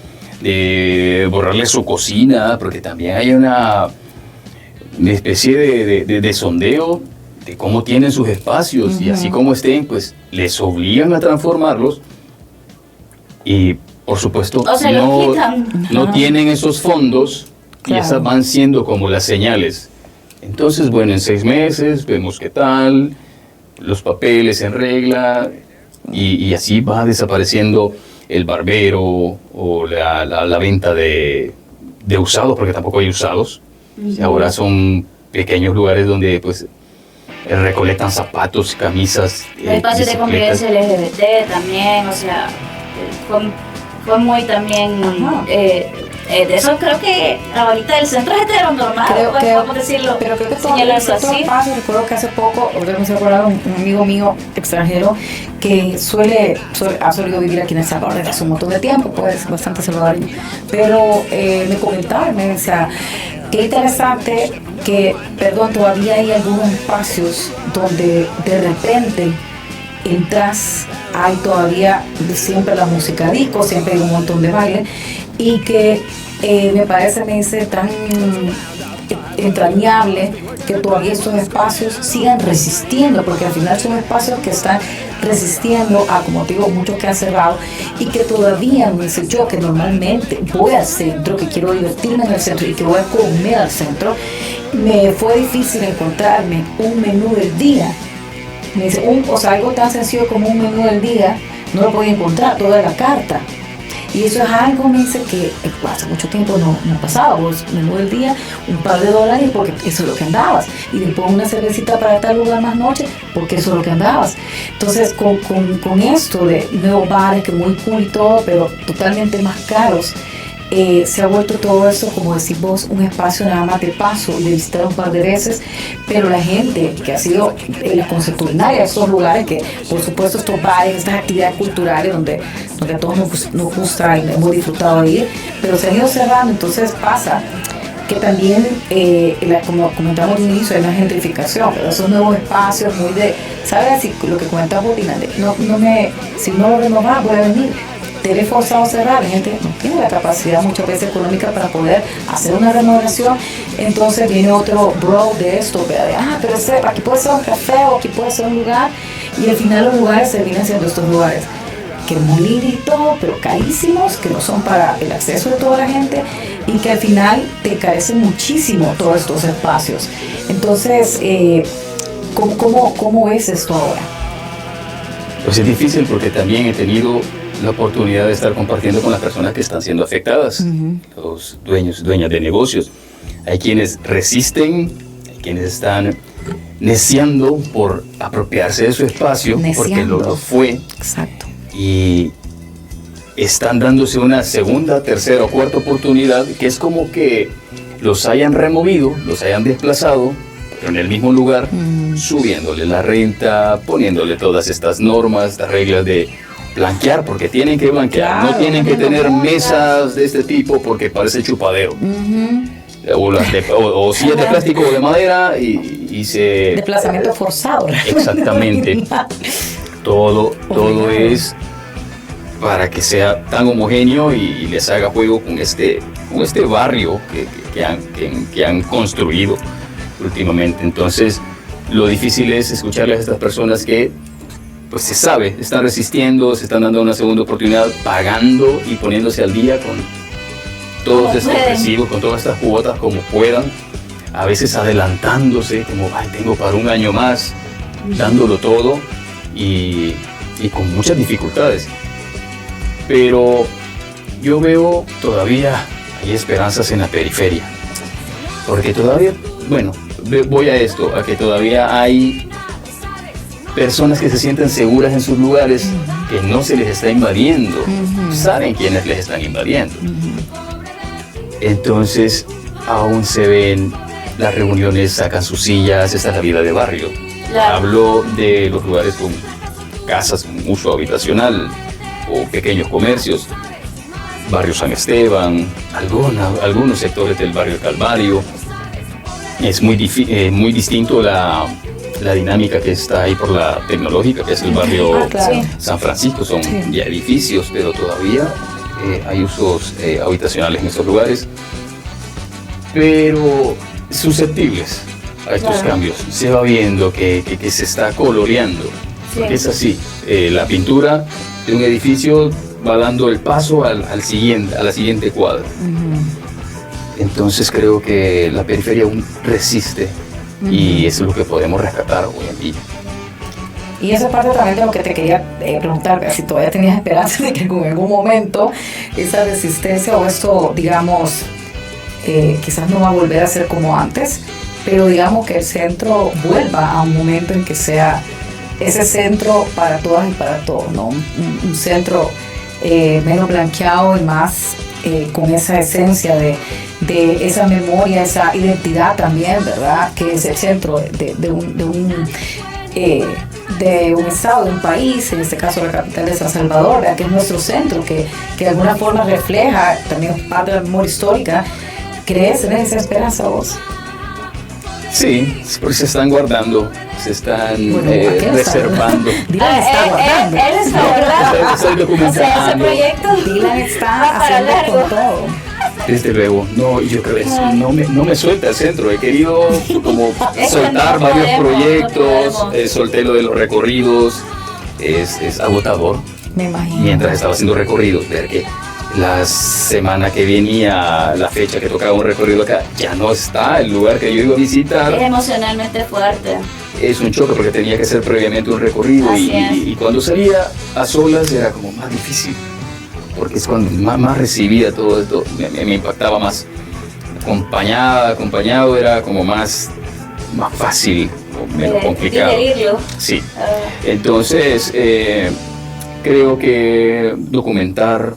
de borrarles su cocina, porque también hay una especie de sondeo de cómo tienen sus espacios, y así como estén, pues les obligan a transformarlos, y por supuesto O se los quitan. no tienen esos fondos, y Claro. esas van siendo como las señales. Entonces, bueno, en 6 meses vemos qué tal, los papeles en regla, y así va desapareciendo el barbero o la venta de usados, porque tampoco hay usados. Ahora son pequeños lugares donde pues recolectan zapatos, camisas, Espacios de bicicletas. convivencia LGBT también, o sea, fue muy también, Ajá. de eso creo que ahorita el centro es heteronormado, pues, podemos decirlo, pero creo que todo señalarlo estos así. espacios, recuerdo que hace poco, ahorita me estoy acordando, un amigo mío extranjero que ha solido vivir aquí en El Salvador desde hace un montón de tiempo, pues bastante salvadoreño, pero me comentaba, me decía, qué interesante que, todavía hay algunos espacios donde de repente entras, hay todavía siempre la música disco, siempre hay un montón de baile, y que me parece, me dice, tan entrañable que todavía estos espacios sigan resistiendo, porque al final son espacios que están resistiendo a, como te digo, muchos que han cerrado, y que todavía, me dice, yo que normalmente voy al centro, que quiero divertirme en el centro y que voy a comer al centro, me fue difícil encontrarme un menú del día. Me dice, algo tan sencillo como un menú del día, no lo podía encontrar, toda la carta. Y eso es algo, me dice, que hace mucho tiempo no pasaba. Vos, menú del día, un par de dólares, porque eso es lo que andabas. Y después una cervecita para tal lugar más noche, porque eso es lo que andabas. Entonces, con esto de nuevos bares, que muy cool y todo, pero totalmente más caros, se ha vuelto todo eso, como decís vos, un espacio nada más de paso, de visitar un par de veces, pero la gente que ha sido la conceptualidad de esos lugares, que por supuesto estos bares, estas actividades culturales donde a todos nos gusta y hemos disfrutado de ir, pero se han ido cerrando. Entonces pasa que también, como comentamos al inicio, hay una gentrificación, pero esos nuevos espacios muy de, ¿sabes? Así, lo que comentaba Botina, si no lo renovas voy a venir. Te ves forzado a cerrar, la gente no tiene la capacidad muchas veces económica para poder hacer una renovación. Entonces viene otro bro de esto, pero aquí puede ser un café o aquí puede ser un lugar, y al final los lugares terminan siendo estos lugares que muy lindos y todo, pero carísimos, que no son para el acceso de toda la gente, y que al final te encarecen muchísimo todos estos espacios. Entonces, ¿cómo ves esto ahora? Pues es difícil, porque también he tenido la oportunidad de estar compartiendo con las personas que están siendo afectadas, los dueñas de negocios. Hay quienes resisten, hay quienes están neciando por apropiarse de su espacio, porque lo fue. Exacto. Y están dándose una segunda, tercera o cuarta oportunidad, que es como que los hayan removido, los hayan desplazado, pero en el mismo lugar, subiéndole la renta, poniéndole todas estas normas, estas reglas de blanquear porque tienen que blanquear, Claro. no tienen que tener mesas de este tipo porque parece chupadero. O sillas de plástico o de madera y se... Desplazamiento forzado. Exactamente. Todo es para que sea tan homogéneo y les haga juego con este barrio que han construido últimamente. Entonces, lo difícil es escucharles a estas personas que, pues se sabe, están resistiendo, se están dando una segunda oportunidad, pagando y poniéndose al día con todos estos recibos, con todas estas cuotas como puedan, a veces adelantándose, como, ay, tengo para un año más, dándolo todo y con muchas dificultades. Pero yo veo todavía hay esperanzas en la periferia, porque todavía, bueno, voy a esto, a que todavía hay personas que se sienten seguras en sus lugares, que no se les está invadiendo, saben quiénes les están invadiendo. Entonces, aún se ven las reuniones, sacan sus sillas, esta es la vida de barrio. Claro. Hablo de los lugares con casas con uso habitacional o pequeños comercios, barrio San Esteban, algunos sectores del barrio Calvario. Es muy distinto la dinámica que está ahí por la Tecnológica, que es el barrio Claro. San Francisco, son ya edificios, pero todavía hay usos habitacionales en estos lugares, pero susceptibles a estos cambios. Se va viendo que se está coloreando, porque es así, la pintura de un edificio va dando el paso a la siguiente cuadra. Entonces creo que la periferia aún resiste y eso es lo que podemos rescatar hoy en día. Y eso es parte también de lo que te quería preguntar, si todavía tenías esperanza de que en algún momento esa resistencia o esto, digamos, quizás no va a volver a ser como antes, pero digamos que el centro vuelva a un momento en que sea ese centro para todas y para todos, ¿no? Un centro menos blanqueado y más con esa esencia de esa memoria, esa identidad también, ¿verdad? Que es el centro de un estado, de un país, en este caso la capital de San Salvador, ¿verdad? Que es nuestro centro, que de alguna forma refleja también parte de la memoria histórica. ¿Crees en esa esperanza vos? Sí, porque se están guardando, se están ¿aquel reservando. Dylan está guardando. Él está guardando. Estoy O sea, ese documentando. proyecto Dylan está va para haciendo largo. con todo. Desde luego, no, yo creo que no me suelta el centro. He querido como Es que soltar no varios podemos, proyectos, no podemos. solté lo de los recorridos. Es agotador. Me imagino. Mientras estaba haciendo recorridos, ver que la semana que venía, la fecha que tocaba un recorrido acá, ya no está el lugar que yo iba a visitar. Es emocionalmente fuerte. Es un choque porque tenía que hacer previamente un recorrido Así es. y cuando salía a solas era como más difícil, porque es cuando más recibía todo esto, me impactaba más. Acompañado era como más fácil o menos complicado. Digerirlo. Sí. Entonces, creo que documentar,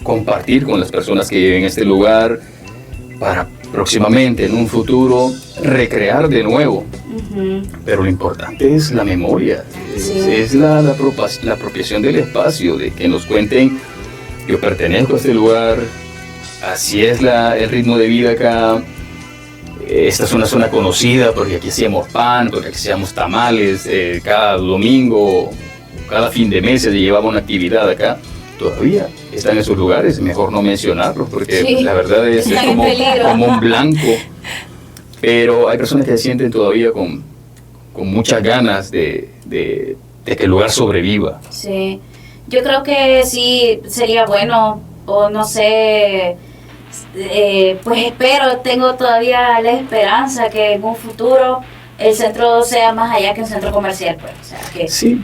compartir con las personas que viven en este lugar para próximamente, en un futuro, recrear de nuevo. Pero lo importante es la memoria, es la apropiación del espacio, de que nos cuenten, yo pertenezco a este lugar, así es el ritmo de vida acá. Esta es una zona conocida porque aquí hacíamos pan, porque aquí hacíamos tamales, cada domingo, cada fin de mes se llevaba una actividad acá. Todavía están en esos lugares, mejor no mencionarlos porque Sí, la verdad es están en peligro. como un blanco. Pero hay personas que se sienten todavía con muchas ganas de que el lugar sobreviva. Sí, yo creo que sí sería bueno, o no sé, pues espero, tengo todavía la esperanza que en un futuro el centro sea más allá que un centro comercial, pues, o sea,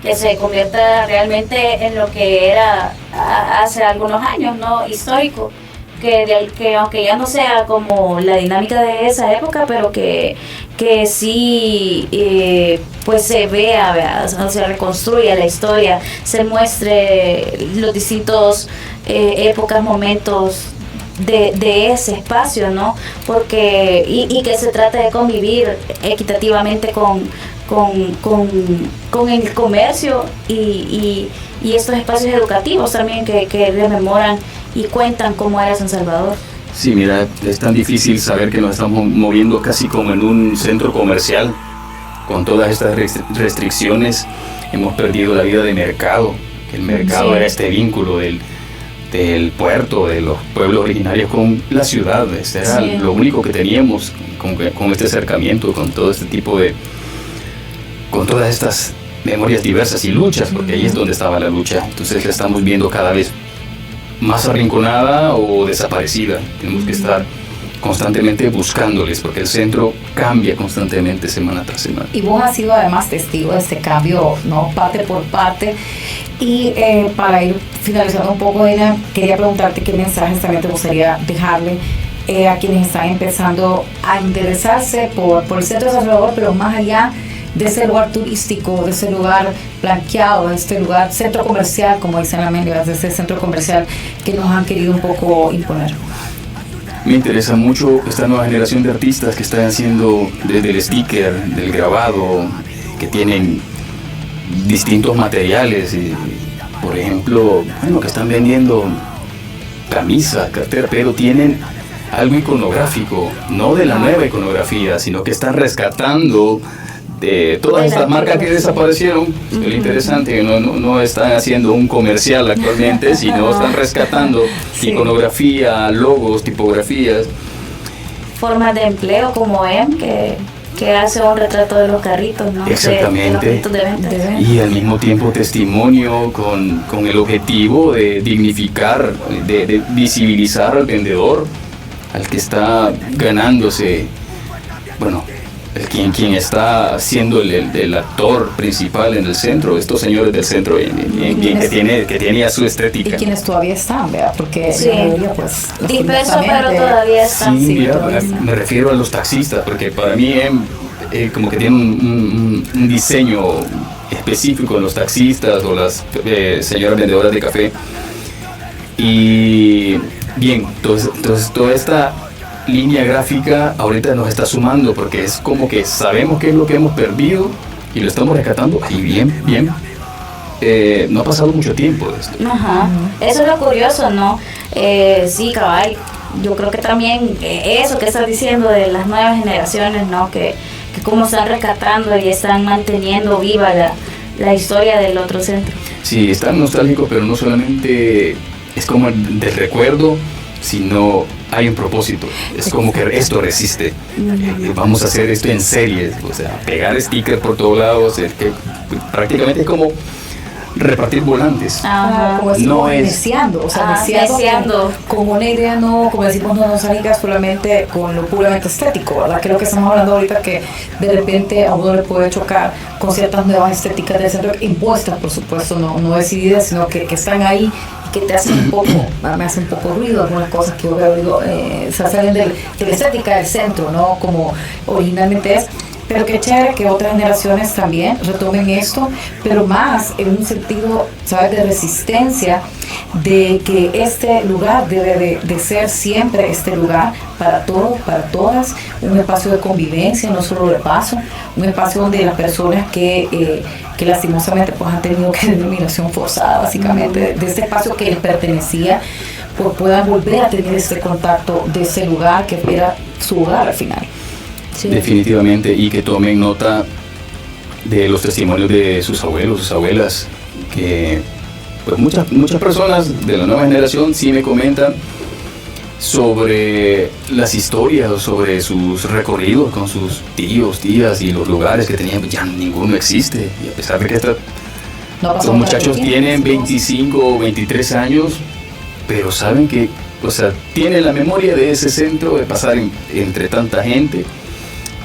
que se convierta realmente en lo que era hace algunos años, ¿no? Histórico, que aunque ya no sea como la dinámica de esa época, pero que sí pues se vea, ¿verdad? Se reconstruya la historia, se muestre los distintos épocas, momentos de ese espacio, ¿no? Porque y que se trate de convivir equitativamente con el comercio y estos espacios educativos también que rememoran y cuentan cómo era San Salvador. Sí, mira, es tan difícil saber que nos estamos moviendo casi como en un centro comercial. Con todas estas restricciones hemos perdido la vida de mercado. El mercado era este vínculo del puerto, de los pueblos originarios con la ciudad. Este era lo único que teníamos con este acercamiento, con todo este tipo con todas estas memorias diversas y luchas, porque ahí es donde estaba la lucha. Entonces la estamos viendo cada vez más arrinconada o desaparecida. Tenemos que estar constantemente buscándoles, porque el centro cambia constantemente semana tras semana. Y vos has sido además testigo de este cambio, ¿no? Parte por parte. Y para ir finalizando un poco, Ena, quería preguntarte qué mensajes también te gustaría dejarle a quienes están empezando a interesarse por el centro de San Salvador, pero más allá de ese lugar turístico, de ese lugar blanqueado, de este lugar, centro comercial, como dicen las medias, de ese centro comercial que nos han querido un poco imponer. Me interesa mucho esta nueva generación de artistas que están haciendo desde el sticker, del grabado, que tienen distintos materiales, por ejemplo, que están vendiendo camisas, carteras, pero tienen algo iconográfico, no de la nueva iconografía, sino que están rescatando de todas estas marcas que desaparecieron. Es lo interesante, que no están haciendo un comercial actualmente, sino están rescatando iconografía, logos, tipografías. Formas de empleo como que hace un retrato de los carritos, ¿no? Exactamente. De los puntos de venta. Y al mismo tiempo testimonio con el objetivo de dignificar, de visibilizar al vendedor, al que está ganándose, quien está siendo el actor principal en el centro, estos señores del centro, que tenía su estética. Y quienes todavía están, ¿verdad? Porque sí, la mayoría, pues, dispersos, pero todavía están. Sí, me refiero a los taxistas, porque para mí como que tiene un diseño específico en los taxistas o las señoras vendedoras de café. Y bien, entonces toda esta línea gráfica ahorita nos está sumando, porque es como que sabemos qué es lo que hemos perdido y lo estamos rescatando, y bien, no ha pasado mucho tiempo de esto. Ajá. Eso es lo curioso, ¿no? Sí, cabal, yo creo que también eso que estás diciendo de las nuevas generaciones, ¿no? Que cómo están rescatando y están manteniendo viva la historia del otro centro. Sí, están nostálgicos, pero no solamente es como del recuerdo, sino hay un propósito. Es como que esto resiste. Vamos a hacer esto en series, o sea, pegar stickers por todos lados, que prácticamente es como repartir volantes. Como no es neciando, o sea, neciando con una idea, no, como decimos, no nostálgica solamente con lo puramente estético, ¿verdad? Creo que estamos hablando ahorita que de repente a uno le puede chocar con ciertas nuevas estéticas del centro, impuestas, por supuesto, no decididas, sino que están ahí y que te hacen un poco, me hace un poco ruido algunas cosas que yo digo, salen de la estética del centro, ¿no? Como originalmente es. Pero qué chévere que otras generaciones también retomen esto, pero más en un sentido, ¿sabes?, de resistencia, de que este lugar debe de ser siempre este lugar para todos, para todas, un espacio de convivencia, no solo de paso, un espacio donde las personas que lastimosamente pues han tenido que denominación forzada, básicamente, de este espacio que les pertenecía, pues puedan volver a tener este contacto de ese lugar que era su hogar al final. Sí. Definitivamente, y que tomen nota de los testimonios de sus abuelos, sus abuelas, que pues muchas personas de la nueva generación sí me comentan sobre las historias o sobre sus recorridos con sus tíos, tías y los lugares que tenían, ya ninguno existe, y a pesar de que los muchachos tienen 25 o 23 años, pero saben que, o sea, tienen la memoria de ese centro, de pasar entre tanta gente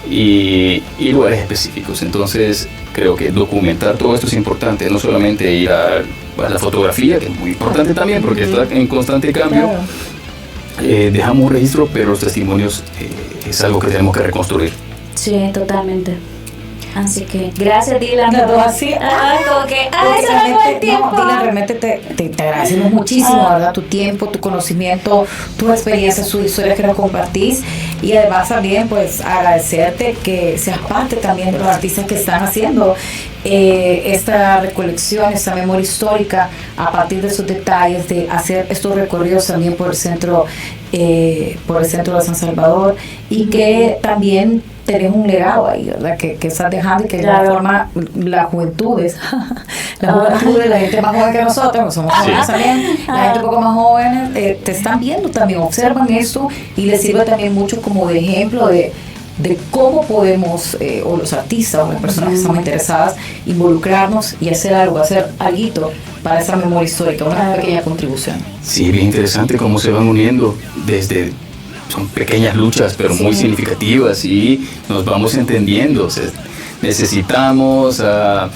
y lugares específicos. Entonces creo que documentar todo esto es importante, no solamente ir a la fotografía, que es muy importante también porque está en constante cambio. Dejamos un registro, pero los testimonios es algo que tenemos que reconstruir. Sí, totalmente. Así que gracias, Dylan. No, así, como que, porque se me acabó el tiempo. No, Dylan, realmente te agradecemos muchísimo, ¿verdad? Tu tiempo, tu conocimiento, tu experiencia, su historia que nos compartís. Y además también, pues, agradecerte que seas parte también de los artistas que están haciendo esta recolección, esta memoria histórica, a partir de esos detalles, de hacer estos recorridos también por el centro de San Salvador, y que también tenés un legado ahí, ¿verdad? Que estás dejando, y que de alguna forma la juventud, la gente más joven que nosotros, somos jóvenes también, la gente un poco más jóvenes, te están viendo también, observan esto, y les sirve también mucho como de ejemplo de cómo podemos, o los artistas o las personas que estamos interesadas, involucrarnos y hacer algo para esa memoria histórica, una pequeña contribución. Sí, bien interesante cómo se van uniendo son pequeñas luchas, pero muy significativas, y nos vamos entendiendo. O sea, necesitamos a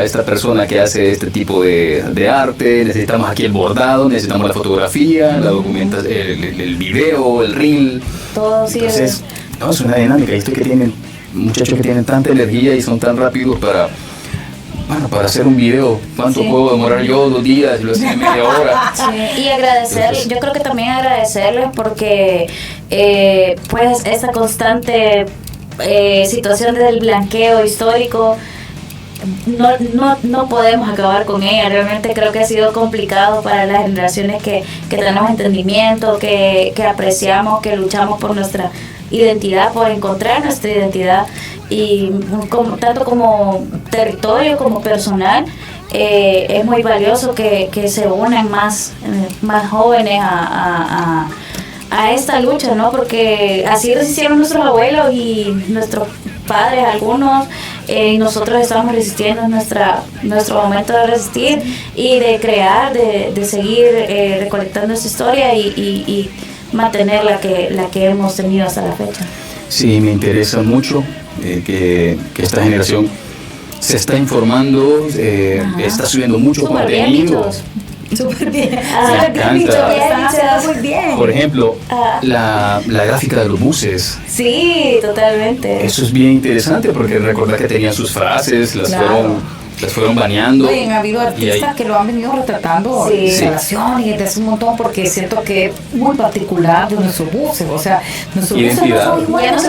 esta persona que hace este tipo de arte, necesitamos aquí el bordado, necesitamos la fotografía, la documentación, el video, el reel. Todo sí. Entonces, no, es una dinámica. Esto que tienen muchachos que tienen tanta energía y son tan rápidos para hacer un video. ¿Cuánto puedo demorar yo? 2 días, y lo hacen en media hora. Sí, y agradecerles, yo creo que también agradecerles porque pues esa constante situación del blanqueo histórico, no podemos acabar con ella. Realmente creo que ha sido complicado para las generaciones que tenemos entendimiento, que apreciamos, que luchamos por nuestra identidad, por encontrar nuestra identidad, y tanto como territorio como personal. Es muy valioso que se unan más jóvenes a esta lucha, ¿no? Porque así lo hicieron nuestros abuelos y nuestros padres, algunos, y nosotros estamos resistiendo nuestro momento de resistir y de crear, de seguir recolectando esta historia y mantener la que hemos tenido hasta la fecha. Sí, me interesa mucho que esta generación se está informando, está subiendo mucho Súper contenido. Súper bien. Me encanta. Están haciendo muy bien. Por ejemplo, la gráfica de los buses. Sí, totalmente. Eso es bien interesante, porque recordar que tenían sus frases, las fueron baneando. Oye, ha habido artistas que lo han venido retratando en instalación y desde un montón, porque siento que es muy particular de nuestros buses. O sea, nuestros buses no son iguales.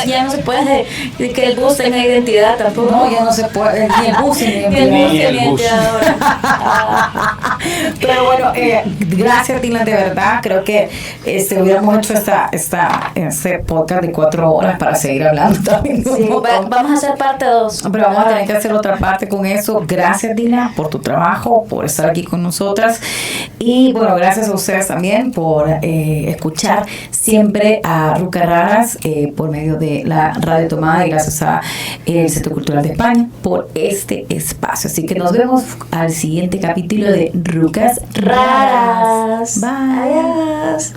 Ya no se puede que el bus tenga identidad tampoco. No, ya no se puede, ni el bus ni el bus. Pero bueno, gracias, Dylan, de verdad. Creo que hubiéramos hecho este podcast de 4 horas para seguir hablando también. Sí, vamos a hacer parte 2. Pero vamos a tener que hacer otra parte con eso. Gracias, Dylan, por tu trabajo, por estar aquí con nosotras. Y bueno, gracias a ustedes también por escuchar siempre a Rucas Raras por medio de la Radio Tomada, y gracias a el Centro Cultural de España por este espacio. Así que nos vemos al siguiente capítulo de Rucas Raras. Bye. Adiós.